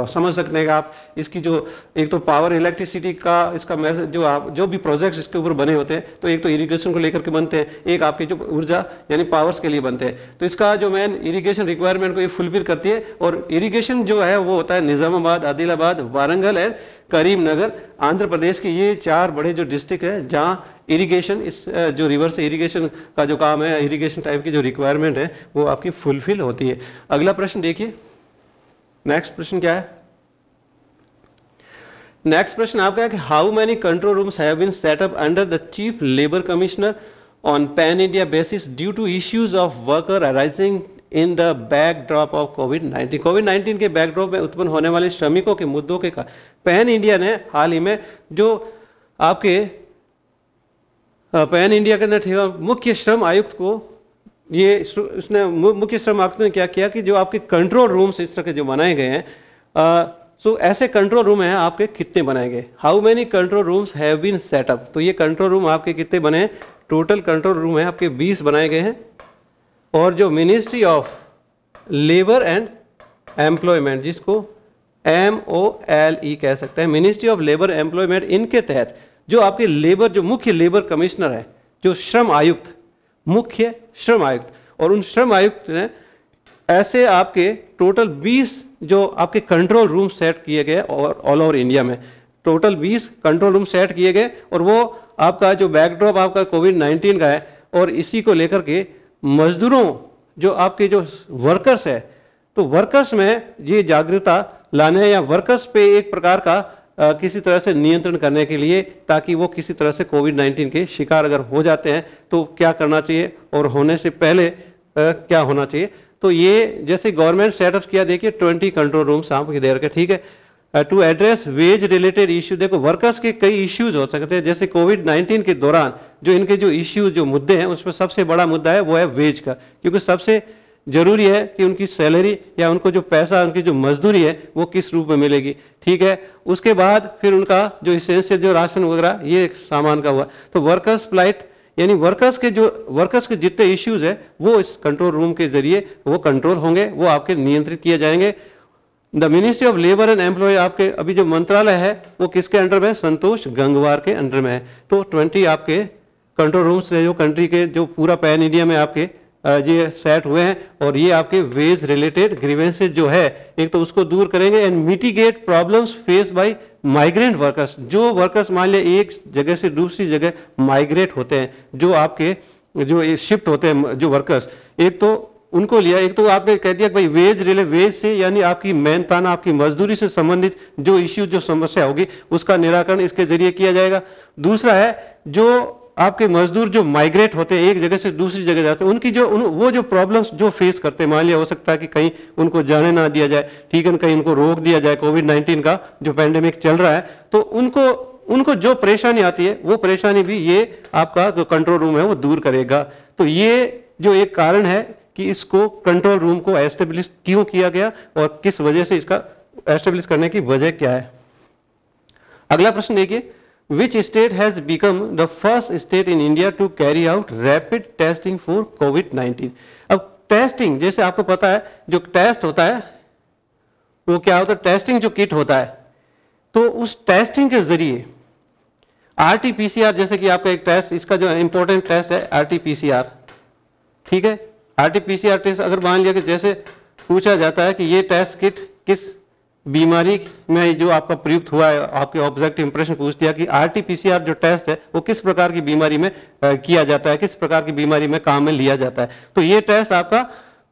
समझ सकते हैं आप, इसकी जो एक तो पावर इलेक्ट्रिसिटी का इसका मैसेज जो भी प्रोजेक्ट्स इसके ऊपर बने होते हैं तो एक तो इरिगेशन को लेकर के बनते हैं, एक आपकी जो ऊर्जा यानी पावर्स के लिए बनते हैं। तो इसका जो मेन इरिगेशन रिक्वायरमेंट को ये फुलफिल करती है। और इरिगेशन जो है वो होता है निज़ामाबाद, आदिलाबाद, वारंगल एंड करीमनगर, आंध्र प्रदेश की ये 4 बड़े जो डिस्ट्रिक्ट है जहाँ इरिगेशन, इस जो रिवर से इरिगेशन का जो काम है, इरिगेशन टाइप की जो रिक्वायरमेंट है वो आपकी फुलफिल होती है। अगला प्रश्न देखिए, नेक्स्ट प्रश्न क्या है? नेक्स्ट प्रश्न आपका है कि how many control rooms have been set up under the chief labour commissioner on pan India basis due to issues of worker arising in the backdrop of कोविड-19। कोविड-19 के बैकड्रॉप में उत्पन्न होने वाले श्रमिकों के मुद्दों के कारण पैन इंडिया ने हाल ही में जो आपके पैन इंडिया के अंदर मुख्य श्रम आयुक्त को ये उसने मुख्य श्रम आयुक्त ने क्या किया कि जो आपके कंट्रोल रूम्स इस तरह के जो बनाए गए हैं, सो ऐसे कंट्रोल रूम हैं आपके कितने बनाए गए? How many control rooms have been set up. तो ये कंट्रोल रूम आपके कितने बने हैं? टोटल कंट्रोल रूम है आपके 20 बनाए गए हैं। और जो ministry of labour and employment, जिसको MOLE कह सकते हैं, मिनिस्ट्री ऑफ लेबर एम्प्लॉयमेंट, इनके तहत जो आपके लेबर, जो मुख्य लेबर कमिश्नर है, जो श्रम आयुक्त, मुख्य श्रम आयुक्त, और उन श्रम आयुक्त ने ऐसे आपके टोटल 20 जो आपके कंट्रोल रूम सेट किए गए और ऑल ओवर इंडिया में टोटल 20 कंट्रोल रूम सेट किए गए, और वो आपका जो बैकड्रॉप आपका कोविड-19 का है, और इसी को लेकर के मजदूरों, जो आपके जो वर्कर्स है, तो वर्कर्स में ये जागरूकता लाने या वर्कर्स पे एक प्रकार का किसी तरह से नियंत्रण करने के लिए, ताकि वो किसी तरह से कोविड-19 के शिकार अगर हो जाते हैं तो क्या करना चाहिए और होने से पहले क्या होना चाहिए। तो ये जैसे गवर्नमेंट सेटअप किया, देखिए 20 कंट्रोल रूम्स आपके दे रखे, ठीक है, to address wage related issue. देखो वर्कर्स के कई इश्यूज हो सकते हैं, जैसे कोविड-19 के दौरान जो इनके जो इश्यूज, जो मुद्दे हैं, उसमें सबसे बड़ा मुद्दा है वो है वेज का, क्योंकि सबसे जरूरी है कि उनकी सैलरी या उनको जो पैसा, उनकी जो मजदूरी है वो किस रूप में मिलेगी, ठीक है। उसके बाद फिर उनका जो इसेंशियल जो राशन वगैरह ये एक सामान का हुआ। तो वर्कर्स प्लाइट, यानी वर्कर्स के जितने इश्यूज है वो इस कंट्रोल रूम के जरिए वो कंट्रोल होंगे, वो आपके नियंत्रित किए जाएंगे। The ministry of labour and employ, आपके अभी जो मंत्रालय है वो किसके अंडर में है? संतोष गंगवार के अंडर में है। तो 20 आपके कंट्रोल रूम्स है जो कंट्री के, जो पूरा पैन इंडिया में आपके ये सेट हुए हैं, और ये आपके वेज रिलेटेड ग्रीवेंसेज जो है एक तो उसको दूर करेंगे, and mitigate problems face by migrant workers. जो वर्कर्स मान लिया एक जगह से दूसरी जगह माइग्रेट होते हैं, जो आपके जो शिफ्ट होते हैं जो वर्कर्स, एक तो उनको लिया, एक तो आपने कह दिया कि भाई वेज से यानी आपकी मेहनताना, आपकी मजदूरी से संबंधित जो इश्यू, जो समस्या होगी उसका निराकरण इसके जरिए किया जाएगा। दूसरा है जो आपके मजदूर जो माइग्रेट होते हैं, एक जगह से दूसरी जगह जाते हैं, उनकी जो वो जो प्रॉब्लम्स जो फेस करते हैं, मान लिया हो सकता है कि कहीं उनको जाने ना दिया जाए, ठीक है, कहीं उनको रोक दिया जाए, कोविड-19 का जो पैंडेमिक चल रहा है, तो उनको जो परेशानी आती है वो परेशानी भी ये आपका जो कंट्रोल रूम है वो दूर करेगा। तो ये जो एक कारण है कि इसको कंट्रोल रूम को एस्टेब्लिश क्यों किया गया और किस वजह से इसका एस्टेब्लिश करने की वजह क्या है। अगला प्रश्न देखिए, Which state has become the first state in India to carry out rapid testing for COVID-19? अब टेस्टिंग, जैसे आपको पता है जो टेस्ट होता है वो क्या होता है? टेस्टिंग जो किट होता है, तो उस टेस्टिंग के जरिए RT-PCR, जैसे कि आपका एक टेस्ट, इसका जो इंपॉर्टेंट टेस्ट है RT-PCR, ठीक है। RT-PCR टेस्ट अगर मान लिया कि जैसे पूछा जाता है कि ये टेस्ट किट किस बीमारी में जो आपका प्रयुक्त हुआ है, आपके ऑब्जेक्टिव इंप्रेशन पूछ दिया कि RT-PCR जो टेस्ट है वो किस प्रकार की बीमारी में किया जाता है, किस प्रकार की बीमारी में काम में लिया जाता है। तो ये टेस्ट आपका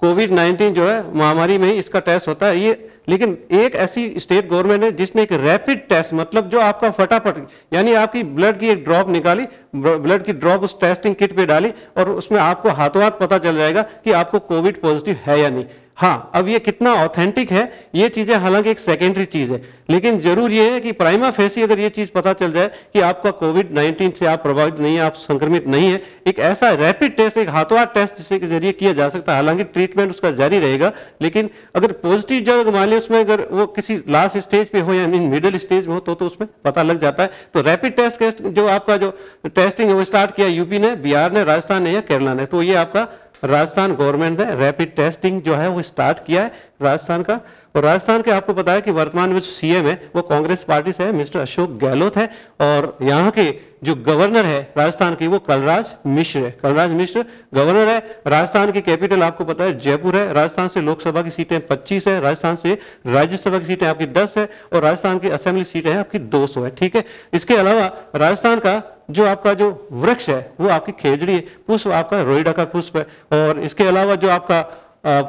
कोविड-19 जो है महामारी में ही इसका टेस्ट होता है ये। लेकिन एक ऐसी स्टेट गवर्नमेंट है जिसने एक रैपिड टेस्ट, मतलब जो आपका फटाफट, यानी आपकी ब्लड की एक ड्रॉप निकाली, ब्लड की ड्रॉप उस टेस्टिंग किट पे डाली, और उसमें आपको हाथों हाथ पता चल जाएगा कि आपको कोविड पॉजिटिव है या नहीं। हाँ, अब ये कितना ऑथेंटिक है ये चीजें हालांकि एक सेकेंडरी चीज है, लेकिन जरूर ये है कि प्राइमा फेसी अगर ये चीज पता चल जाए कि आपका कोविड-19 से आप प्रभावित नहीं है, आप संक्रमित नहीं है, एक ऐसा रैपिड टेस्ट, एक हाथों हाथ टेस्ट जिसके जरिए किया जा सकता है। हालांकि ट्रीटमेंट उसका जारी रहेगा, लेकिन अगर पॉजिटिव जो मान लिया उसमें अगर वो किसी लास्ट स्टेज पे हो या मिडिल स्टेज में हो तो उसमें पता लग जाता है। तो रैपिड टेस्ट जो आपका जो टेस्टिंग है वो स्टार्ट किया यूपी ने, बिहार ने, राजस्थान ने या केरला ने। तो ये आपका राजस्थान गवर्नमेंट ने रैपिड टेस्टिंग जो है वो स्टार्ट किया है राजस्थान का। और राजस्थान के आपको पता है कि वर्तमान में जो सीएम है वो कांग्रेस पार्टी से है, मिस्टर अशोक गहलोत है, और यहाँ के जो गवर्नर है राजस्थान की वो कलराज मिश्र है। कलराज मिश्र गवर्नर है। राजस्थान की कैपिटल आपको पता है जयपुर है। राजस्थान से लोकसभा की सीटें 25 है, राजस्थान से राज्यसभा की सीटें आपकी 10 है, और राजस्थान की असेंबली सीटें हैं आपकी 200 है, ठीक है। इसके अलावा राजस्थान का जो आपका जो वृक्ष है वो आपकी खेजड़ी है, पुष्प आपका रोइडा का पुष्प है, और इसके अलावा जो आपका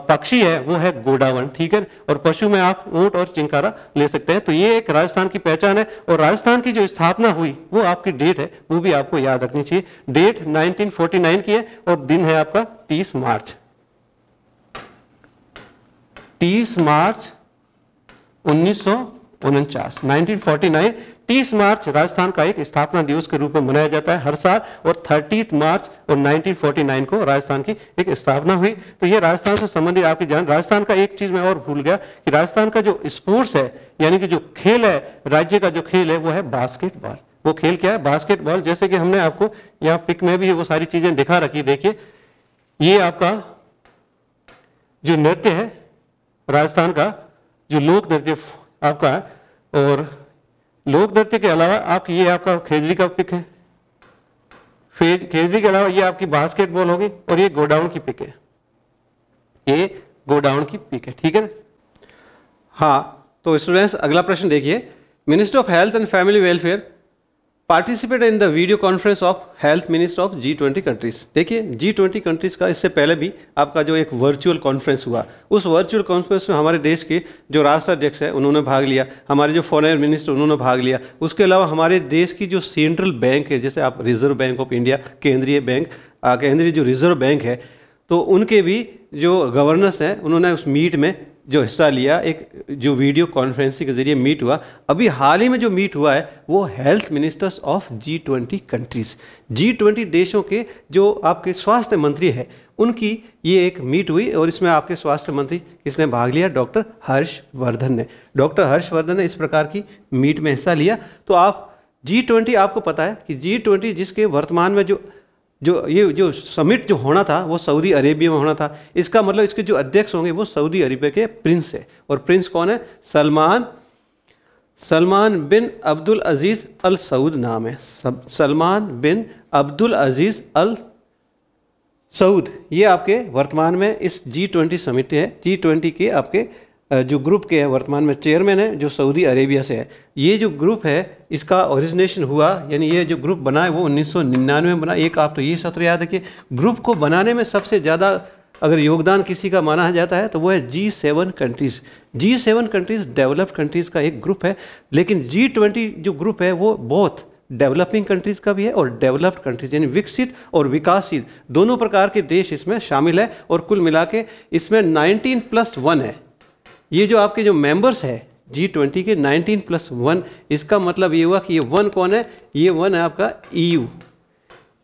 पक्षी है वो है गोडावन, ठीक है। और पशु में आप ऊंट और चिंकारा ले सकते हैं। तो ये एक राजस्थान की पहचान है। और राजस्थान की जो स्थापना हुई वो आपकी डेट है वो भी आपको याद रखनी चाहिए। डेट 1949 की है और दिन है आपका 30 मार्च 1949। 1949 30 मार्च राजस्थान का एक स्थापना दिवस के रूप में मनाया जाता है हर साल, और 30 मार्च और 1949 को राजस्थान की एक स्थापना हुई। तो ये राजस्थान से संबंधित आपकी जान। राजस्थान का एक चीज मैं और भूल गया कि राजस्थान का जो स्पोर्ट्स है, यानी कि जो खेल है, राज्य का जो खेल है वो है बास्केटबॉल। वो खेल क्या है? बास्केटबॉल। जैसे कि हमने आपको यहाँ पिक में भी वो सारी चीजें दिखा रखी। देखिए ये आपका जो नृत्य है राजस्थान का, जो लोक नृत्य आपका है, और लोक नृत्य के अलावा आपकी ये आपका खेजड़ी का पिक है, खेजड़ी के अलावा ये आपकी बास्केटबॉल होगी और ये गोडाउन की पिक है, ये गोडाउन की पिक है, ठीक है ना। हाँ, तो स्टूडेंट्स अगला प्रश्न देखिए, minister of health and family welfare participate in the video conference of health minister of G20 countries. देखिए G20 कंट्रीज का इससे पहले भी आपका जो एक वर्चुअल कॉन्फ्रेंस हुआ, उस वर्चुअल कॉन्फ्रेंस में हमारे देश के जो राष्ट्राध्यक्ष है उन्होंने भाग लिया, हमारे जो फॉरेन मिनिस्टर उन्होंने भाग लिया, उसके अलावा हमारे देश की जो सेंट्रल बैंक है, जैसे आप रिजर्व बैंक ऑफ इंडिया, केंद्रीय बैंक, केंद्रीय जो रिजर्व बैंक है, तो उनके भी जो गवर्नर्स हैं उन्होंने उस मीट में जो हिस्सा लिया, एक जो वीडियो कॉन्फ्रेंसिंग के जरिए मीट हुआ। अभी हाल ही में जो मीट हुआ है वो health ministers of G20 countries, G20 देशों के जो आपके स्वास्थ्य मंत्री है उनकी ये एक मीट हुई और इसमें आपके स्वास्थ्य मंत्री किसने भाग लिया? डॉक्टर हर्षवर्धन ने। डॉक्टर हर्षवर्धन ने इस प्रकार की मीट में हिस्सा लिया। तो आप G20, आपको पता है कि G20 जिसके वर्तमान में जो समिट जो होना था वो सऊदी अरेबिया में होना था। इसका मतलब इसके जो अध्यक्ष होंगे वो सऊदी अरेबिया के प्रिंस है, और प्रिंस कौन है? सलमान बिन अब्दुल अजीज़ अल सऊद नाम है, सलमान बिन अब्दुल अजीज़ अल सऊद। ये आपके वर्तमान में इस G20 समिट है, G20 के आपके जो ग्रुप के हैं वर्तमान में चेयरमैन है जो सऊदी अरेबिया से है। ये जो ग्रुप है इसका ओरिजिनेशन हुआ, यानी ये जो ग्रुप बना है वो 1999 में बना। एक आप तो ये सत्र याद रखिए, ग्रुप को बनाने में सबसे ज़्यादा अगर योगदान किसी का माना जाता है तो वो है G7 countries. G7 countries developed countries का एक ग्रुप है, लेकिन G20 जो ग्रुप है वो बहुत डेवलपिंग कंट्रीज़ का भी है और डेवलप्ड कंट्रीज यानी विकसित और विकासशील दोनों प्रकार के देश इसमें शामिल है। और कुल मिला के इसमें 19+1 है। ये जो आपके जो मेंबर्स है G20 के 19+1, इसका मतलब ये हुआ कि ये 1 कौन है? ये 1 है आपका EU।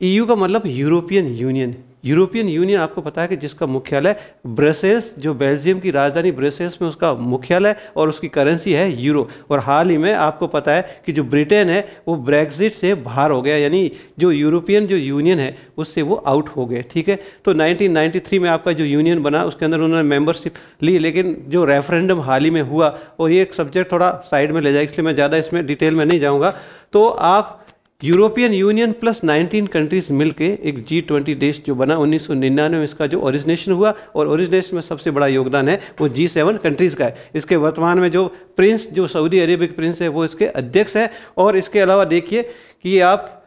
EU का मतलब यूरोपियन यूनियन। यूरोपियन यूनियन आपको पता है कि जिसका मुख्यालय ब्रसेल्स, जो बेल्जियम की राजधानी ब्रसेल्स में उसका मुख्यालय और उसकी करेंसी है यूरो। और हाल ही में आपको पता है कि जो ब्रिटेन है वो ब्रेक्जिट से बाहर हो गया, यानी जो यूरोपियन जो यूनियन है उससे वो आउट हो गए, ठीक है। तो 1993 में आपका जो यूनियन बना उसके अंदर उन्होंने मेंबरशिप ली, लेकिन जो रेफरेंडम हाल ही में हुआ, और ये एक सब्जेक्ट थोड़ा साइड में ले जाए इसलिए मैं ज़्यादा इसमें डिटेल में नहीं जाऊँगा। तो आप यूरोपियन यूनियन प्लस 19 कंट्रीज मिलके एक G20 देश जो बना 1999 में, इसका जो ओरिजिनेशन हुआ, और ओरिजिनेशन में सबसे बड़ा योगदान है वो G7 कंट्रीज़ का है। इसके वर्तमान में जो प्रिंस, जो सऊदी अरेबिया के प्रिंस है वो इसके अध्यक्ष है। और इसके अलावा देखिए कि आप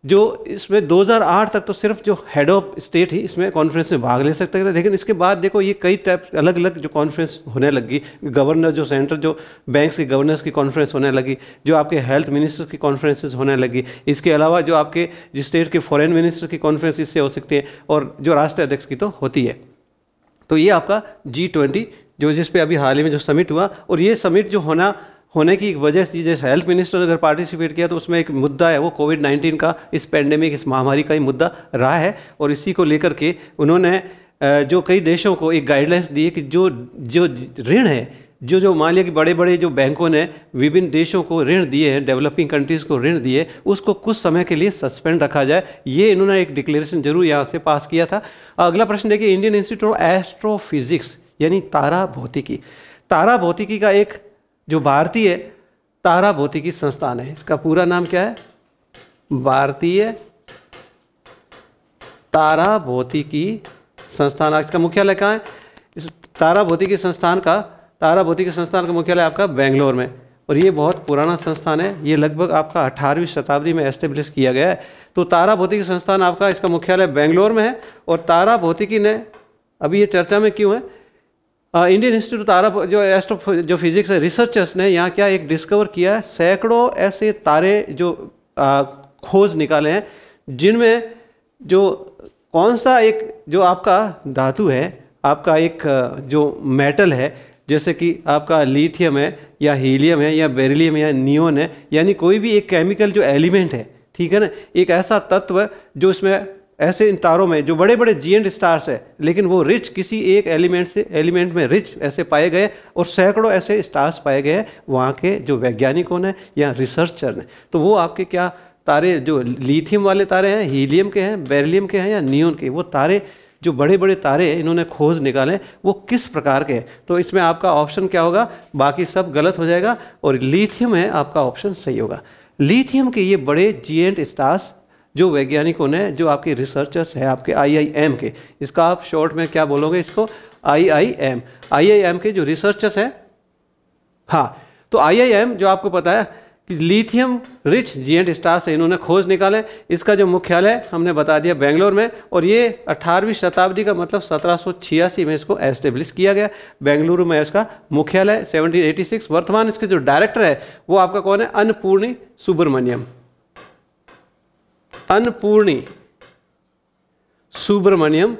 जो इसमें 2008 तक तो सिर्फ जो हेड ऑफ स्टेट ही इसमें कॉन्फ्रेंस में भाग ले सकते थे, लेकिन इसके बाद देखो ये कई टाइप अलग अलग जो कॉन्फ्रेंस होने लगी। गवर्नर जो सेंट्रल जो बैंक्स के गवर्नर्स की कॉन्फ्रेंस होने लगी, जो आपके हेल्थ मिनिस्टर की कॉन्फ्रेंसेस होने लगी। इसके अलावा जो आपके जिस स्टेट के फॉरेन मिनिस्टर की कॉन्फ्रेंस इससे हो सकती है, और जो राष्ट्रीय अध्यक्ष की तो होती है। तो ये आपका G20 जो जिस पे अभी हाल ही में जो समिट हुआ, और ये समिट जो होने की वजह से जैसे हेल्थ मिनिस्टर अगर पार्टिसिपेट किया तो उसमें एक मुद्दा है वो कोविड-19 का, इस पेंडेमिक, इस महामारी का ही मुद्दा रहा है। और इसी को लेकर के उन्होंने जो कई देशों को एक गाइडलाइंस दी है कि जो ऋण है, जो मान लिया कि बड़े बड़े जो बैंकों ने विभिन्न देशों को ऋण दिए हैं, डेवलपिंग कंट्रीज़ को ऋण दिए, उसको कुछ समय के लिए सस्पेंड रखा जाए। ये इन्होंने एक डिक्लेरेशन जरूर यहाँ से पास किया था। अगला प्रश्न देखिए, इंडियन इंस्टीट्यूट ऑफ एस्ट्रोफिजिक्स यानी तारा भौतिकी, तारा भौतिकी का एक जो भारतीय तारा भौतिकी संस्थान है, इसका पूरा नाम क्या है? भारतीय तारा भौतिकी संस्थान। इसका मुख्यालय कहाँ है? इस तारा भौतिकी संस्थान का मुख्यालय आपका बेंगलोर में, और ये बहुत पुराना संस्थान है। ये लगभग आपका 18वीं शताब्दी में एस्टेब्लिश किया गया है। तो तारा भौतिकी संस्थान आपका, इसका मुख्यालय बेंगलोर में है। और तारा भौतिकी ने, अभी ये चर्चा में क्यों है, इंडियन इंस्टीट्यूट तारा जो फिजिक्स है, रिसर्चर्स ने यहाँ क्या एक डिस्कवर किया है, सैकड़ों ऐसे तारे जो खोज निकाले हैं, जिनमें जो कौन सा एक जो आपका धातु है, आपका एक जो मेटल है, जैसे कि आपका लिथियम है या हीलियम है या बेरिलियम या नियोन है, यानी कोई भी एक केमिकल जो एलिमेंट है, ठीक है ना, एक ऐसा तत्व जो इसमें ऐसे इन तारों में जो बड़े बड़े जीएंट स्टार्स है, लेकिन वो रिच किसी एक एलिमेंट में रिच ऐसे पाए गए, और सैकड़ों ऐसे स्टार्स पाए गए वहाँ के जो वैज्ञानिकों ने या रिसर्चर ने। तो वो आपके क्या तारे जो लिथियम वाले तारे हैं, हीलियम के हैं, बेरिलियम के हैं या नियोन के, वो तारे जो बड़े बड़े तारे इन्होंने खोज निकाले वो किस प्रकार के हैं। तो इसमें आपका ऑप्शन क्या होगा, बाकी सब गलत हो जाएगा और लिथियम है आपका ऑप्शन सही होगा। लिथियम के ये बड़े जिएंट स्टार्स जो वैज्ञानिकों ने, जो आपके रिसर्चर्स हैं आपके IIM के, इसका आप शॉर्ट में क्या बोलोगे इसको, IIM के जो रिसर्चर्स हैं, हाँ, तो IIM जो आपको पता है कि लिथियम रिच जिएंट स्टार से इन्होंने खोज निकाले। इसका जो मुख्यालय हमने बता दिया बेंगलोर में, और ये 18वीं शताब्दी का मतलब 1786 में इसको एस्टेब्लिश किया गया। बेंगलुरु में इसका मुख्यालय 1786। वर्तमान इसके जो डायरेक्टर है वो आपका कौन है, अन्नपूर्णी सुब्रमण्यम। अन्नपूर्णी सुब्रमण्यम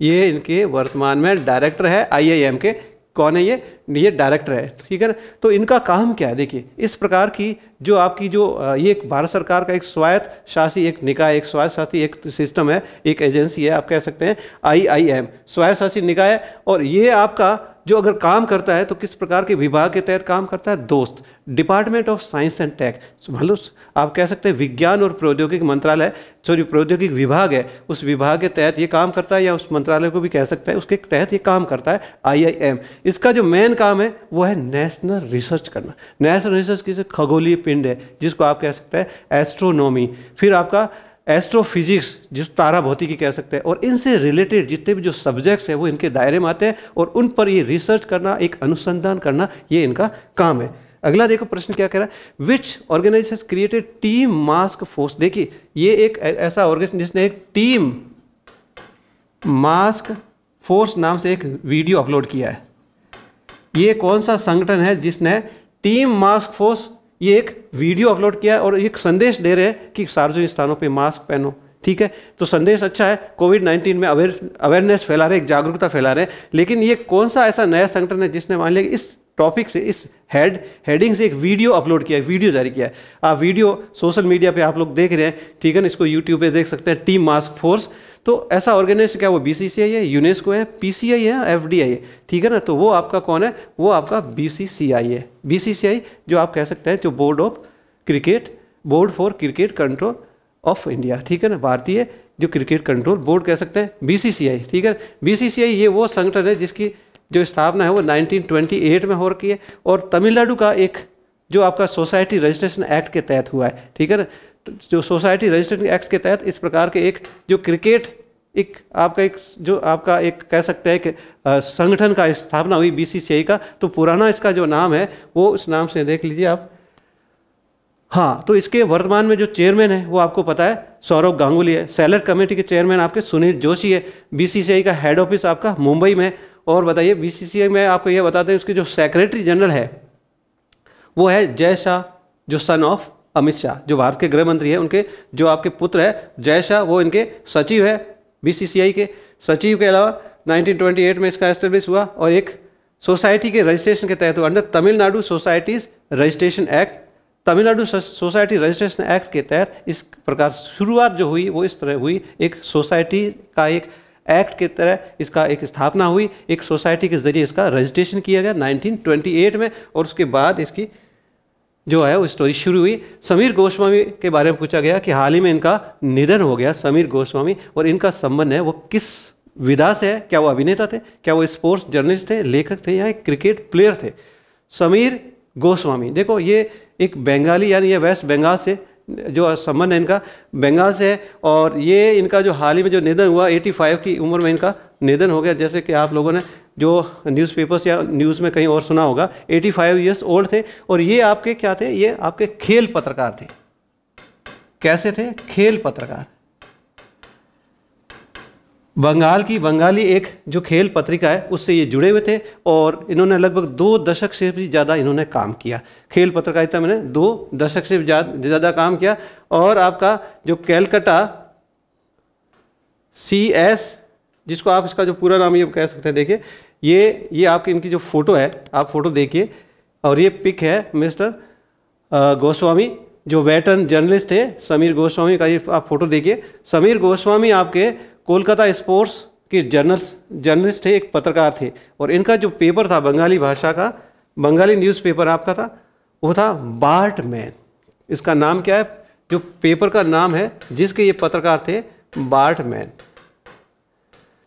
ये इनके वर्तमान में डायरेक्टर है IIM के। कौन है ये डायरेक्टर है, ठीक है ना। तो इनका काम क्या है, देखिए इस प्रकार की जो आपकी जो ये एक भारत सरकार का एक स्वायत्त शासी एक निकाय, एक स्वायत्त शासी एक सिस्टम है, एक एजेंसी है, आप कह सकते हैं IIM स्वायत्त शासी निकाय है। और ये आपका जो अगर काम करता है तो किस प्रकार के विभाग के तहत काम करता है, दोस्त, department of science and tech, मतलब आप कह सकते हैं विज्ञान और प्रौद्योगिकी मंत्रालय, सॉरी प्रौद्योगिकी विभाग है, उस विभाग के तहत ये काम करता है, या उस मंत्रालय को भी कह सकते हैं, उसके तहत ये काम करता है IIM। इसका जो मेन काम है वो है नेशनल रिसर्च करना। नेशनल रिसर्च किसी खगोलीय पिंड है जिसको आप कह सकते हैं एस्ट्रोनॉमी, फिर आपका एस्ट्रोफिजिक्स जिस तारा भौतिकी कह सकते हैं, और इनसे रिलेटेड जितने भी जो सब्जेक्ट्स हैं वो इनके दायरे में आते हैं और उन पर ये रिसर्च करना, एक अनुसंधान करना, ये इनका काम है। अगला देखो प्रश्न क्या कह रहा है, which organisation created team mask force. देखिए ये एक ऐसा ऑर्गेनाइजेशन जिसने एक टीम मास्क फोर्स नाम से एक वीडियो अपलोड किया है। ये कौन सा संगठन है जिसने टीम मास्क फोर्स ये एक वीडियो अपलोड किया है और एक संदेश दे रहे हैं कि सार्वजनिक स्थानों पे मास्क पहनो, ठीक है। तो संदेश अच्छा है, कोविड-19 में अवेयरनेस फैला रहे, एक जागरूकता फैला रहे हैं। लेकिन ये कौन सा ऐसा नया संगठन है जिसने मान लिया इस टॉपिक से, इस हेडिंग से एक वीडियो अपलोड किया है, वीडियो जारी किया है। आप वीडियो सोशल मीडिया पे आप लोग देख रहे हैं, ठीक है ना, इसको यूट्यूब पे देख सकते हैं, टीम मास्क फोर्स। तो ऐसा ऑर्गेनाइजेशन क्या, वो BCCI है, यूनेस्को है, PCI है, FDI है, ठीक है ना। तो वो आपका कौन है, वो आपका BCCI है। BCCI जो आप कह सकते हैं जो board for cricket control of India, ठीक है ना, भारतीय जो क्रिकेट कंट्रोल बोर्ड कह सकते हैं BCCI, ठीक है। BCCI ये वो संगठन है जिसकी जो स्थापना है वो 1928 में हो रखी है और तमिलनाडु का एक जो आपका सोसाइटी रजिस्ट्रेशन एक्ट के तहत हुआ है, ठीक है ना। जो सोसाइटी रजिस्ट्रेशन एक्ट के तहत इस प्रकार के एक जो क्रिकेट एक आपका एक कह सकते हैं कि संगठन का स्थापना हुई BCCI का। तो पुराना इसका जो नाम है वो इस नाम से देख लीजिए आप। हाँ, तो इसके वर्तमान में जो चेयरमैन है वो आपको पता है सौरभ गांगुली है। सेलेक्ट कमेटी के चेयरमैन आपके सुनील जोशी है। BCCI का हेड ऑफिस आपका मुंबई में। और बताइए BCCI में आपको यह बताते हैं उसके जो सेक्रेटरी जनरल है वो है जय शाह, जो सन ऑफ अमित शाह, जो भारत के गृह मंत्री है, उनके जो आपके पुत्र है जय शाह, वो इनके सचिव है BCCI के। सचिव के अलावा 1928 में इसका एस्टेब्लिश हुआ और एक सोसाइटी के रजिस्ट्रेशन के तहत हुआ under Tamil Nadu societies registration act. Tamil Nadu society registration act के तहत इस प्रकार शुरुआत जो हुई वो इस तरह हुई, एक सोसाइटी का एक एक्ट के तरह इसका एक स्थापना हुई, एक सोसाइटी के जरिए इसका रजिस्ट्रेशन किया गया 1928 में। और उसके बाद इसकी जो है वो स्टोरी शुरू हुई। समीर गोस्वामी के बारे में पूछा गया कि हाल ही में इनका निधन हो गया, समीर गोस्वामी, और इनका संबंध है वो किस विधा से है, क्या वो अभिनेता थे, क्या वो स्पोर्ट्स जर्नलिस्ट थे, लेखक थे, या एक क्रिकेट प्लेयर थे। समीर गोस्वामी देखो ये एक बंगाली, यानी ये वेस्ट बंगाल से जो संबंध है इनका बंगाल से है। और ये इनका जो हाल ही में जो निधन हुआ 85 की उम्र में इनका निधन हो गया। जैसे कि आप लोगों ने जो न्यूज़पेपर्स या न्यूज़ में कहीं और सुना होगा, 85 ईयर्स ओल्ड थे। और ये आपके क्या थे, ये आपके खेल पत्रकार थे। कैसे थे, खेल पत्रकार। बंगाल की बंगाली एक जो खेल पत्रिका है उससे ये जुड़े हुए थे और इन्होंने लगभग 2 दशक से भी ज़्यादा इन्होंने काम किया। खेल पत्रकारिता में 2 दशक से ज़्यादा काम किया। और आपका जो कैलकाटा CS, जिसको आप इसका जो पूरा नाम ये कह सकते हैं, देखिए ये आपकी इनकी जो फोटो है, आप फोटो देखिए, और ये पिक है मिस्टर गोस्वामी जो वेटरन जर्नलिस्ट थे, समीर गोस्वामी का ये आप फोटो देखिए। समीर गोस्वामी आपके कोलकाता स्पोर्ट्स के जर्नलिस्ट थे, एक पत्रकार थे। और इनका जो पेपर था बंगाली भाषा का, बंगाली न्यूज़पेपर आपका था, वो था बार्ट मैन। इसका नाम क्या है, जो पेपर का नाम है जिसके ये पत्रकार थे बार्टमैन।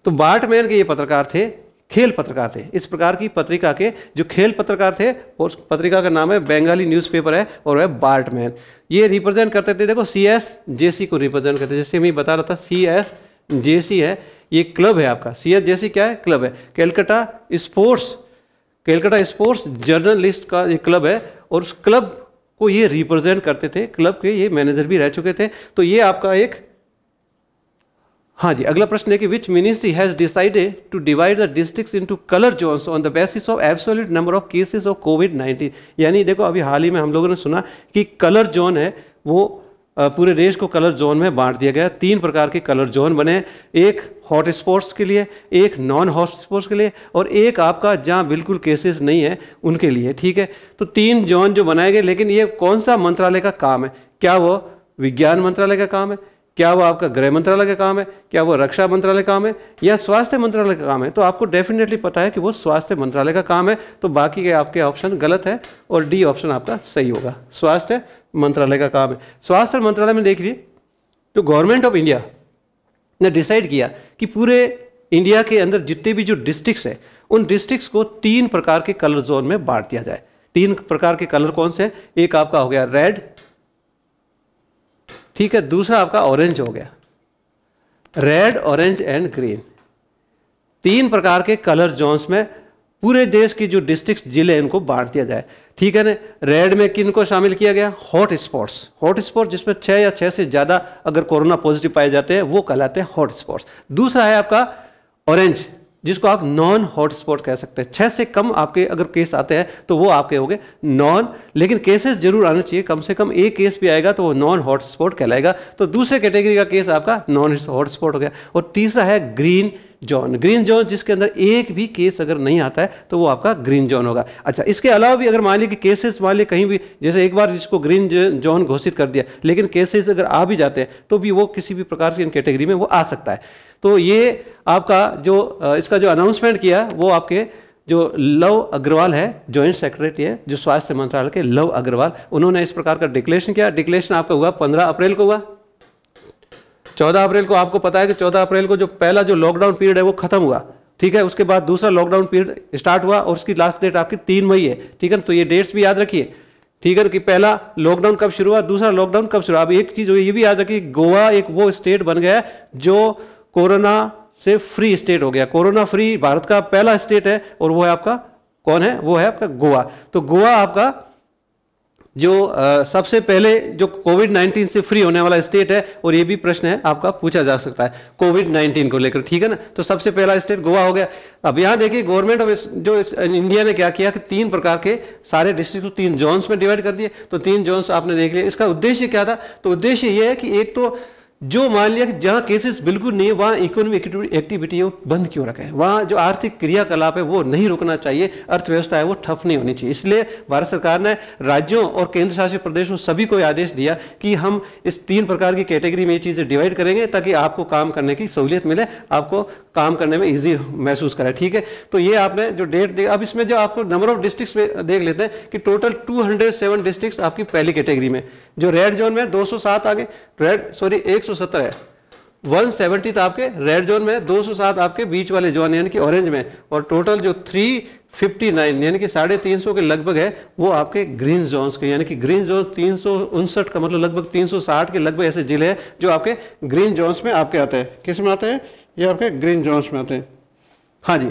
तो बार्टमैन के ये पत्रकार थे, खेल पत्रकार थे। इस प्रकार की पत्रिका के जो खेल पत्रकार थे, उस पत्रिका का नाम है बंगाली न्यूज़पेपर है और वह बार्टमैन। ये रिप्रेजेंट करते थे, देखो CSJC को रिप्रेजेंट करते, जैसे मैं बता रहा था CSJC है, ये क्लब है आपका। CSJC क्या है? क्लब है, कैलकाटा स्पोर्ट्स जर्नलिस्ट का ये क्लब है और उस क्लब को ये रिप्रेजेंट करते थे। क्लब के ये मैनेजर भी रह चुके थे। तो ये आपका एक, हाँ जी, अगला प्रश्न है कि which ministry has decided to divide the districts into colour zones on the basis of absolute number of cases of कोविड-19। यानी देखो अभी हाल ही में हम लोगों ने सुना कि कलर जोन है वो पूरे देश को कलर जोन में बांट दिया गया। 3 प्रकार के कलर जोन बने, एक हॉट स्पॉट्स के लिए, एक नॉन हॉट स्पॉट्स के लिए और एक आपका जहां बिल्कुल केसेस नहीं है उनके लिए। ठीक है, तो 3 जोन जो बनाए गए। लेकिन ये कौन सा मंत्रालय का काम है? क्या वो विज्ञान मंत्रालय का काम है? क्या वो आपका गृह मंत्रालय का काम है? क्या वो रक्षा मंत्रालय का काम है या स्वास्थ्य मंत्रालय का काम है? तो आपको डेफिनेटली पता है कि वो स्वास्थ्य मंत्रालय का काम है। तो बाकी के आपके ऑप्शन गलत है और डी ऑप्शन आपका सही होगा, स्वास्थ्य मंत्रालय का काम है। स्वास्थ्य मंत्रालय में देखिए, तो गवर्नमेंट ऑफ इंडिया ने डिसाइड किया कि पूरे इंडिया के अंदर जितने भी जो डिस्ट्रिक्ट्स है उन डिस्ट्रिक्ट्स को 3 प्रकार के कलर जोन में बांट दिया जाए। 3 प्रकार के कलर कौन से हैं? एक आपका हो गया रेड, ठीक है, दूसरा आपका ऑरेंज हो गया, रेड, ऑरेंज एंड ग्रीन। 3 प्रकार के कलर जोन्स में पूरे देश की जो डिस्ट्रिक्ट जिले इनको बांट दिया जाए। ठीक है ना। रेड में किन को शामिल किया गया? हॉट स्पॉट्स जिसमें 6 या 6 से ज्यादा अगर कोरोना पॉजिटिव पाए जाते हैं वो कहलाते हैं हॉट स्पॉट्स। दूसरा है आपका ऑरेंज, जिसको आप नॉन हॉट स्पॉट कह सकते हैं। 6 से कम आपके अगर केस आते हैं तो वो आपके हो गए नॉन, लेकिन केसेस जरूर आने चाहिए, कम से कम एक केस भी आएगा तो वो नॉन हॉट स्पॉट कहलाएगा। तो दूसरे कैटेगरी का केस आपका नॉन हॉट स्पॉट हो गया। और तीसरा है ग्रीन जोन। ग्रीन जोन जिसके अंदर एक भी केस अगर नहीं आता है तो वो आपका ग्रीन जोन होगा। अच्छा, इसके अलावा भी अगर मान लीजिए कि केसेस मान लीजिए कहीं भी, जैसे एक बार जिसको ग्रीन जोन घोषित कर दिया लेकिन केसेस अगर आ भी जाते हैं तो भी वो किसी भी प्रकार से इन कैटेगरी में वो आ सकता है। तो ये आपका जो इसका जो अनाउंसमेंट किया वो आपके जो लव अग्रवाल है, जॉइंट सेक्रेटरी है जो स्वास्थ्य मंत्रालय के, लव अग्रवाल, उन्होंने इस प्रकार का डिक्लेरेशन किया। डिक्लेरेशन आपका हुआ 15 अप्रैल को हुआ। 14 अप्रैल को आपको पता है कि 14 अप्रैल को जो पहला जो लॉकडाउन पीरियड है वो खत्म हुआ। ठीक है, उसके बाद दूसरा लॉकडाउन पीरियड स्टार्ट हुआ और उसकी लास्ट डेट आपकी 3 मई है। ठीक है, तो ये डेट्स भी याद रखिए। ठीक है, कि पहला लॉकडाउन कब शुरू हुआ, दूसरा लॉकडाउन कब शुरू हुआ। अब एक चीज ये भी याद रखिए, गोवा एक वो स्टेट बन गया जो कोरोना से फ्री स्टेट हो गया। कोरोना फ्री भारत का पहला स्टेट है और वो है आपका, कौन है? वो है आपका गोवा। तो गोवा आपका जो सबसे पहले जो कोविड-19 से फ्री होने वाला स्टेट है और ये भी प्रश्न है आपका पूछा जा सकता है कोविड-19 को लेकर। ठीक है ना, तो सबसे पहला स्टेट गोवा हो गया। अब यहाँ देखिए गवर्नमेंट ऑफ जो इंडिया ने क्या किया कि 3 प्रकार के सारे डिस्ट्रिक्ट को 3 जोन्स में डिवाइड कर दिए। तो 3 जोन्स आपने देख लिया। इसका उद्देश्य क्या था? तो उद्देश्य ये है कि एक तो जो मान लिया कि जहां केसेस बिल्कुल नहीं है वहां इकोनॉमिक एक्टिविटी है बंद क्यों रखें, वहां जो आर्थिक क्रियाकलाप है वो नहीं रुकना चाहिए, अर्थव्यवस्था है वो ठप नहीं होनी चाहिए। इसलिए भारत सरकार ने राज्यों और केंद्र शासित प्रदेशों सभी को आदेश दिया कि हम इस 3 प्रकार की कैटेगरी में ये चीजें डिवाइड करेंगे ताकि आपको काम करने की सहूलियत मिले, आपको काम करने में ईजी महसूस करें। ठीक है, तो ये आपने जो डेट देखा। अब इसमें जो आपको नंबर ऑफ डिस्ट्रिक्ट्स में देख लेते हैं कि टोटल 207 डिस्ट्रिक्ट्स आपकी पहली कैटेगरी में, जो रेड जोन में 207 आगे, 117 है, 170 था आपके रेड जोन में, 207 आपके बीच वाले जोन यानी कि ऑरेंज में, और टोटल जो 359 यानी कि 350 के लगभग है वो आपके ग्रीन जोन्स के, यानी कि ग्रीन जोन 359 का मतलब लगभग 360 के लगभग ऐसे जिले हैं जो आपके ग्रीन जोन्स में आपके आते हैं। किस में आते हैं? ये आपके ग्रीन जोन्स में आते हैं। हाँ जी,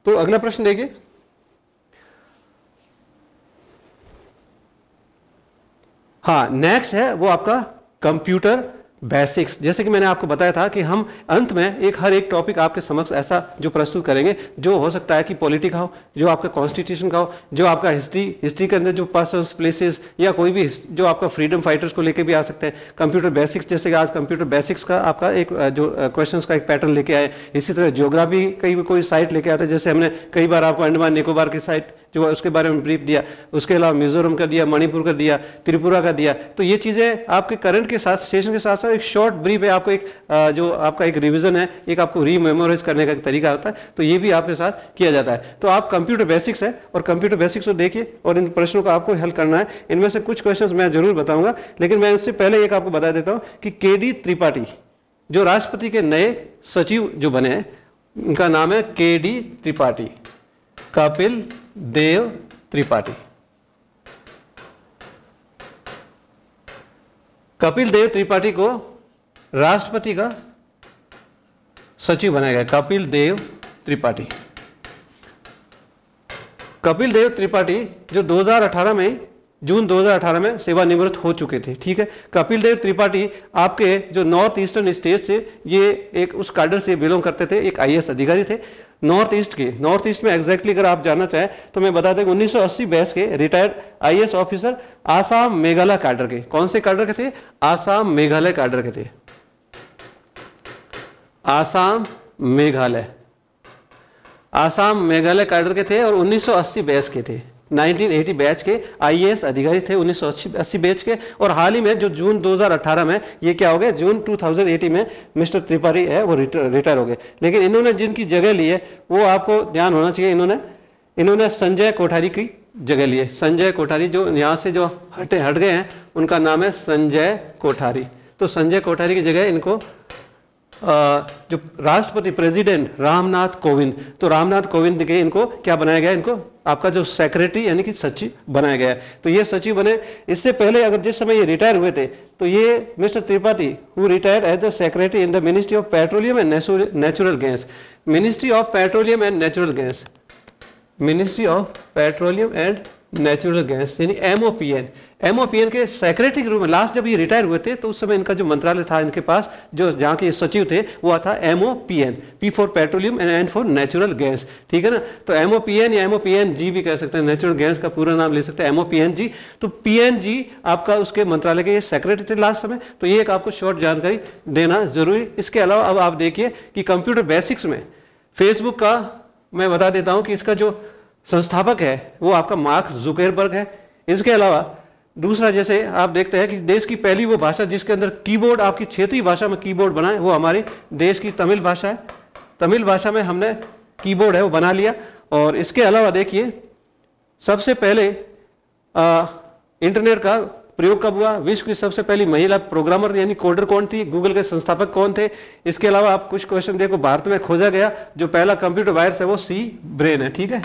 तो अगला प्रश्न देखिए। हाँ, नेक्स्ट है वो आपका कंप्यूटर बेसिक्स। जैसे कि मैंने आपको बताया था कि हम अंत में हर एक टॉपिक आपके समक्ष ऐसा जो प्रस्तुत करेंगे जो हो सकता है कि पॉलिटी का हो, जो आपका कॉन्स्टिट्यूशन का हो, जो आपका हिस्ट्री के अंदर जो पर्सन्स, प्लेसेस, या कोई भी जो आपका फ्रीडम फाइटर्स को लेके भी आ सकते हैं। कंप्यूटर बेसिक्स, जैसे कि आज कंप्यूटर बेसिक्स का आपका एक जो क्वेश्चंस का एक पैटर्न लेके आए। इसी तरह ज्योग्राफी कोई साइट लेके आते हैं, जैसे हमने कई बार आपको अंडमान निकोबार की साइट जो उसके बारे में ब्रीफ दिया, उसके अलावा मिजोरम का दिया, मणिपुर का दिया, त्रिपुरा का दिया। तो ये चीज़ें आपके करंट के साथ, सेशन के साथ साथ एक शॉर्ट ब्रीफ है, आपको एक जो आपका एक रिवीजन है, एक आपको रीमेमोराइज करने का तरीका होता है, तो ये भी आपके साथ किया जाता है। तो आप कंप्यूटर बेसिक्स है और कंप्यूटर बेसिक्स को देखिए और इन प्रश्नों को आपको हल करना है। इनमें से कुछ क्वेश्चंस मैं जरूर बताऊंगा, लेकिन मैं इससे पहले एक आपको बता देता हूं कि केडी त्रिपाठी, जो राष्ट्रपति के नए सचिव जो बने हैं उनका नाम है KD त्रिपाठी, कपिल देव त्रिपाठी। कपिल देव त्रिपाठी को राष्ट्रपति का सचिव बनाया गया, कपिल देव त्रिपाठी। कपिल देव त्रिपाठी जो 2018 में, जून 2018 में सेवानिवृत्त हो चुके थे, ठीक है। कपिल देव त्रिपाठी आपके जो नॉर्थ ईस्टर्न स्टेट से, ये एक उस कैडर से बिलोंग करते थे, एक IAS अधिकारी थे नॉर्थ ईस्ट के। नॉर्थ ईस्ट में एग्जैक्टली अगर आप जानना चाहें तो मैं बता दें 1980 बैच के retired IAS officer Assam Meghalaya cadre के। कौन से कैडर के थे? आसाम मेघालय कैडर के थे, आसाम मेघालय, आसाम मेघालय कैडर के थे और 1980 बैच के थे, 1980 बैच के IAS अधिकारी थे 1980 बैच के। और हाल ही में जो जून 2018 में ये क्या हो गया, जून 2018 में मिस्टर त्रिपाठी है वो रिटायर हो गए। लेकिन इन्होंने जिनकी जगह ली है वो आपको ध्यान होना चाहिए, इन्होंने संजय कोठारी की जगह ली है। संजय कोठारी जो यहाँ से जो हट गए हैं उनका नाम है संजय कोठारी। तो संजय कोठारी की जगह इनको जो राष्ट्रपति प्रेसिडेंट रामनाथ कोविंद, तो रामनाथ कोविंद के इनको क्या बनाया गया, इनको आपका जो सेक्रेटरी यानी कि सचिव बनाया गया है। तो ये सचिव बने। इससे पहले अगर जिस समय ये रिटायर हुए थे तो ये mister Tripathi who retired as the secretary in the ministry of petroleum and natural gas, ministry of petroleum and natural gas, ministry of petroleum and natural gas यानी MOPN के सेक्रेटरी के रूप में लास्ट जब ये रिटायर हुए थे तो उस समय इनका जो मंत्रालय था इनके पास, जो जहाँ के सचिव थे वो था MOPN, P for petroleum and N for natural gas, ठीक है ना। तो MOPN या MOPNG भी कह सकते हैं, नेचुरल गैस का पूरा नाम ले सकते हैं MOPNG। तो PNG आपका उसके मंत्रालय के सेक्रेटरी थे लास्ट समय। तो ये एक आपको शॉर्ट जानकारी देना जरूरी। इसके अलावा अब आप देखिए कि कंप्यूटर बेसिक्स में फेसबुक का मैं बता देता हूँ कि इसका जो संस्थापक है वो आपका मार्क जुकरबर्ग है। इसके अलावा दूसरा, जैसे आप देखते हैं कि देश की पहली वो भाषा जिसके अंदर कीबोर्ड, आपकी क्षेत्रीय भाषा में कीबोर्ड बना है, वो हमारी देश की तमिल भाषा है। तमिल भाषा में हमने कीबोर्ड है वो बना लिया। और इसके अलावा देखिए सबसे पहले इंटरनेट का प्रयोग कब हुआ, विश्व की सबसे पहली महिला प्रोग्रामर यानी कोडर कौन थी, गूगल के संस्थापक कौन थे। इसके अलावा आप कुछ क्वेश्चन देखो, भारत में खोजा गया जो पहला कंप्यूटर वायरस है वो सी ब्रेन है, ठीक है,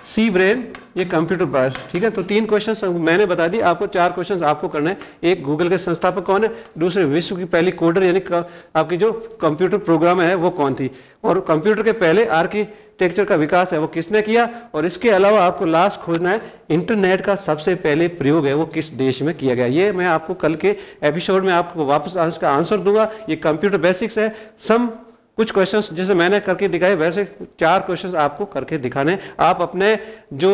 सी ब्रेन ये कंप्यूटर वायरस, ठीक है। तो 3 क्वेश्चन मैंने बता दी, आपको 4 क्वेश्चन आपको करना है। एक, गूगल के संस्थापक कौन है, दूसरे, विश्व की पहली कोडर यानी आपकी जो कंप्यूटर प्रोग्रामर है वो कौन थी, और कंप्यूटर के पहले आर्किटेक्चर का विकास है वो किसने किया। और इसके अलावा आपको लास्ट खोजना है इंटरनेट का सबसे पहले प्रयोग है वो किस देश में किया गया। ये मैं आपको कल के एपिसोड में आपको वापस इसका आंसर दूंगा। ये कंप्यूटर बेसिक्स है। कुछ क्वेश्चंस जैसे मैंने करके दिखाए वैसे 4 क्वेश्चंस आपको करके दिखाने। आप अपने जो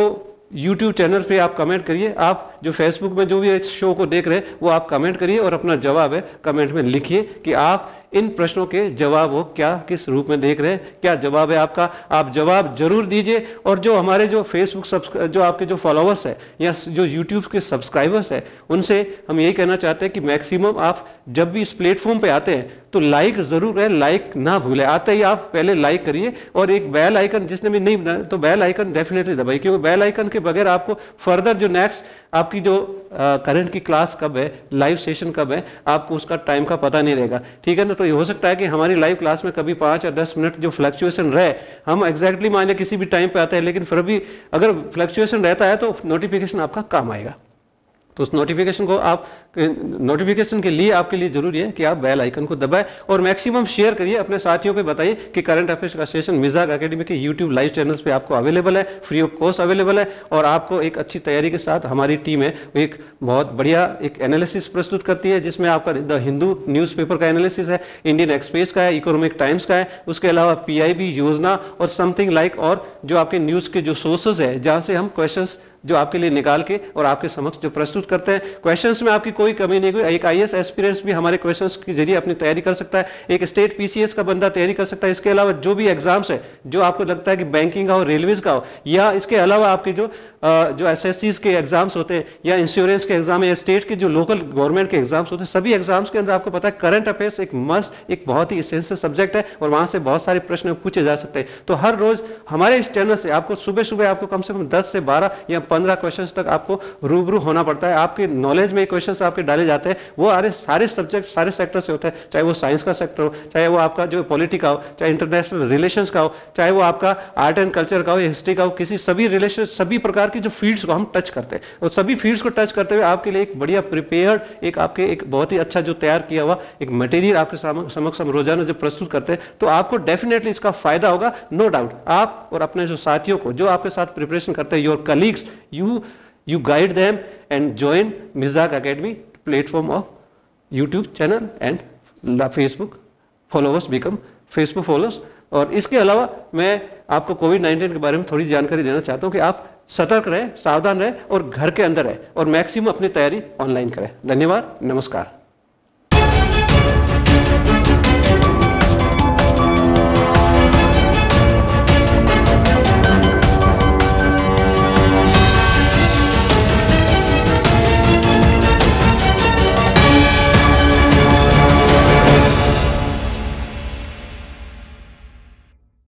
YouTube चैनल पे आप कमेंट करिए, आप जो फेसबुक में जो भी इस शो को देख रहे हैं वो आप कमेंट करिए और अपना जवाब है कमेंट में लिखिए कि आप इन प्रश्नों के जवाब हो क्या, किस रूप में देख रहे हैं, क्या जवाब है आपका। आप जवाब जरूर दीजिए। और जो हमारे जो फेसबुक जो आपके जो फॉलोअर्स है या जो यूट्यूब के सब्सक्राइबर्स है उनसे हम यही कहना चाहते हैं कि मैक्सिमम आप जब भी इस प्लेटफॉर्म पे आते हैं तो लाइक जरूर है, लाइक ना भूलें। आते ही आप पहले लाइक करिए और एक बेल आइकन जिसने भी नहीं बनाया तो बेल आइकन डेफिनेटली दबाइए, क्योंकि बेल आइकन के बगैर आपको फर्दर जो नेक्स्ट आपकी जो करंट की क्लास कब है, लाइव सेशन कब है, आपको उसका टाइम का पता नहीं रहेगा, ठीक है ना। तो ये हो सकता है कि हमारी लाइव क्लास में कभी 5 या 10 मिनट जो फ्लक्चुएशन रहे, हम एग्जैक्टली मान लें किसी भी टाइम पे आते हैं, लेकिन फिर भी अगर फ्लक्चुएशन रहता है तो नोटिफिकेशन आपका काम आएगा। तो उस नोटिफिकेशन को आप नोटिफिकेशन के लिए आपके लिए जरूरी है कि आप बेल आइकन को दबाएं और मैक्सिमम शेयर करिए, अपने साथियों पे बताइए कि करंट अफेयर्स का सेशन मिजाक एकेडमी के यूट्यूब लाइव चैनल्स पे आपको अवेलेबल है, फ्री ऑफ कॉस्ट अवेलेबल है। और आपको एक अच्छी तैयारी के साथ हमारी टीम है एक बहुत बढ़िया एक एनालिसिस प्रस्तुत करती है, जिसमें आपका द हिंदू न्यूज़पेपर का एनालिसिस है, इंडियन एक्सप्रेस का है, इकोनॉमिक टाइम्स का है, उसके अलावा PIB योजना और समथिंग लाइक और जो आपके न्यूज़ के जो सोर्सेज है जहाँ से हम क्वेश्चंस जो आपके लिए निकाल के और आपके समक्ष जो प्रस्तुत करते हैं। क्वेश्चंस में आपकी कोई कमी नहीं हुई। एक IAS एस्पिरेंट्स भी हमारे क्वेश्चंस के जरिए अपनी तैयारी कर सकता है, एक स्टेट PCS का बंदा तैयारी कर सकता है। इसके अलावा जो भी एग्जाम्स है जो आपको लगता है कि बैंकिंग का हो, रेलवेज का हो, या इसके अलावा आपके जो SSCs के एग्जाम्स होते हैं या इंश्योरेंस के एग्जाम या स्टेट के जो लोकल गवर्नमेंट के एग्जाम्स होते हैं, सभी एग्जाम्स के अंदर आपको पता है करंट अफेयर्स एक मस्ट एक बहुत ही एसेंशियल सब्जेक्ट है और वहां से बहुत सारे प्रश्न पूछे जा सकते हैं। तो हर रोज हमारे इस चैनल से आपको सुबह सुबह आपको कम से कम 10 से 12 या 15 क्वेश्चंस तक आपको रूबरू होना पड़ता है। आपके नॉलेज में क्वेश्चंस आपके डाले जाते हैं, वो सारे सब्जेक्ट सारे सेक्टर से होते हैं, चाहे वो साइंस का सेक्टर हो, चाहे वो आपका जो पॉलिटी का हो, चाहे इंटरनेशनल रिलेशंस का हो, चाहे वो आपका आर्ट एंड कल्चर का हो, हिस्ट्री का हो, किसी सभी रिलेशन सभी प्रकार की जो फील्ड्स को हम टच करते हैं, और सभी फील्ड्स को टच करते हुए आपके लिए एक बढ़िया प्रिपेयर्ड एक बहुत ही अच्छा जो तैयार किया हुआ एक मटेरियल आपके समक्ष हम रोजाना जो प्रस्तुत करते हैं, तो आपको डेफिनेटली इसका फायदा होगा, नो डाउट। आप और अपने जो साथियों को जो आपके साथ प्रिपरेशन करते हैं, your colleagues, you guide them and join Mijak academy platform of YouTube channel and Facebook followers, become Facebook followers. और इसके अलावा मैं आपको कोविड-19 के बारे में थोड़ी जानकारी देना चाहता हूं कि आप सतर्क रहें, सावधान रहें और घर के अंदर रहें और मैक्सिमम अपनी तैयारी ऑनलाइन करें। धन्यवाद, नमस्कार।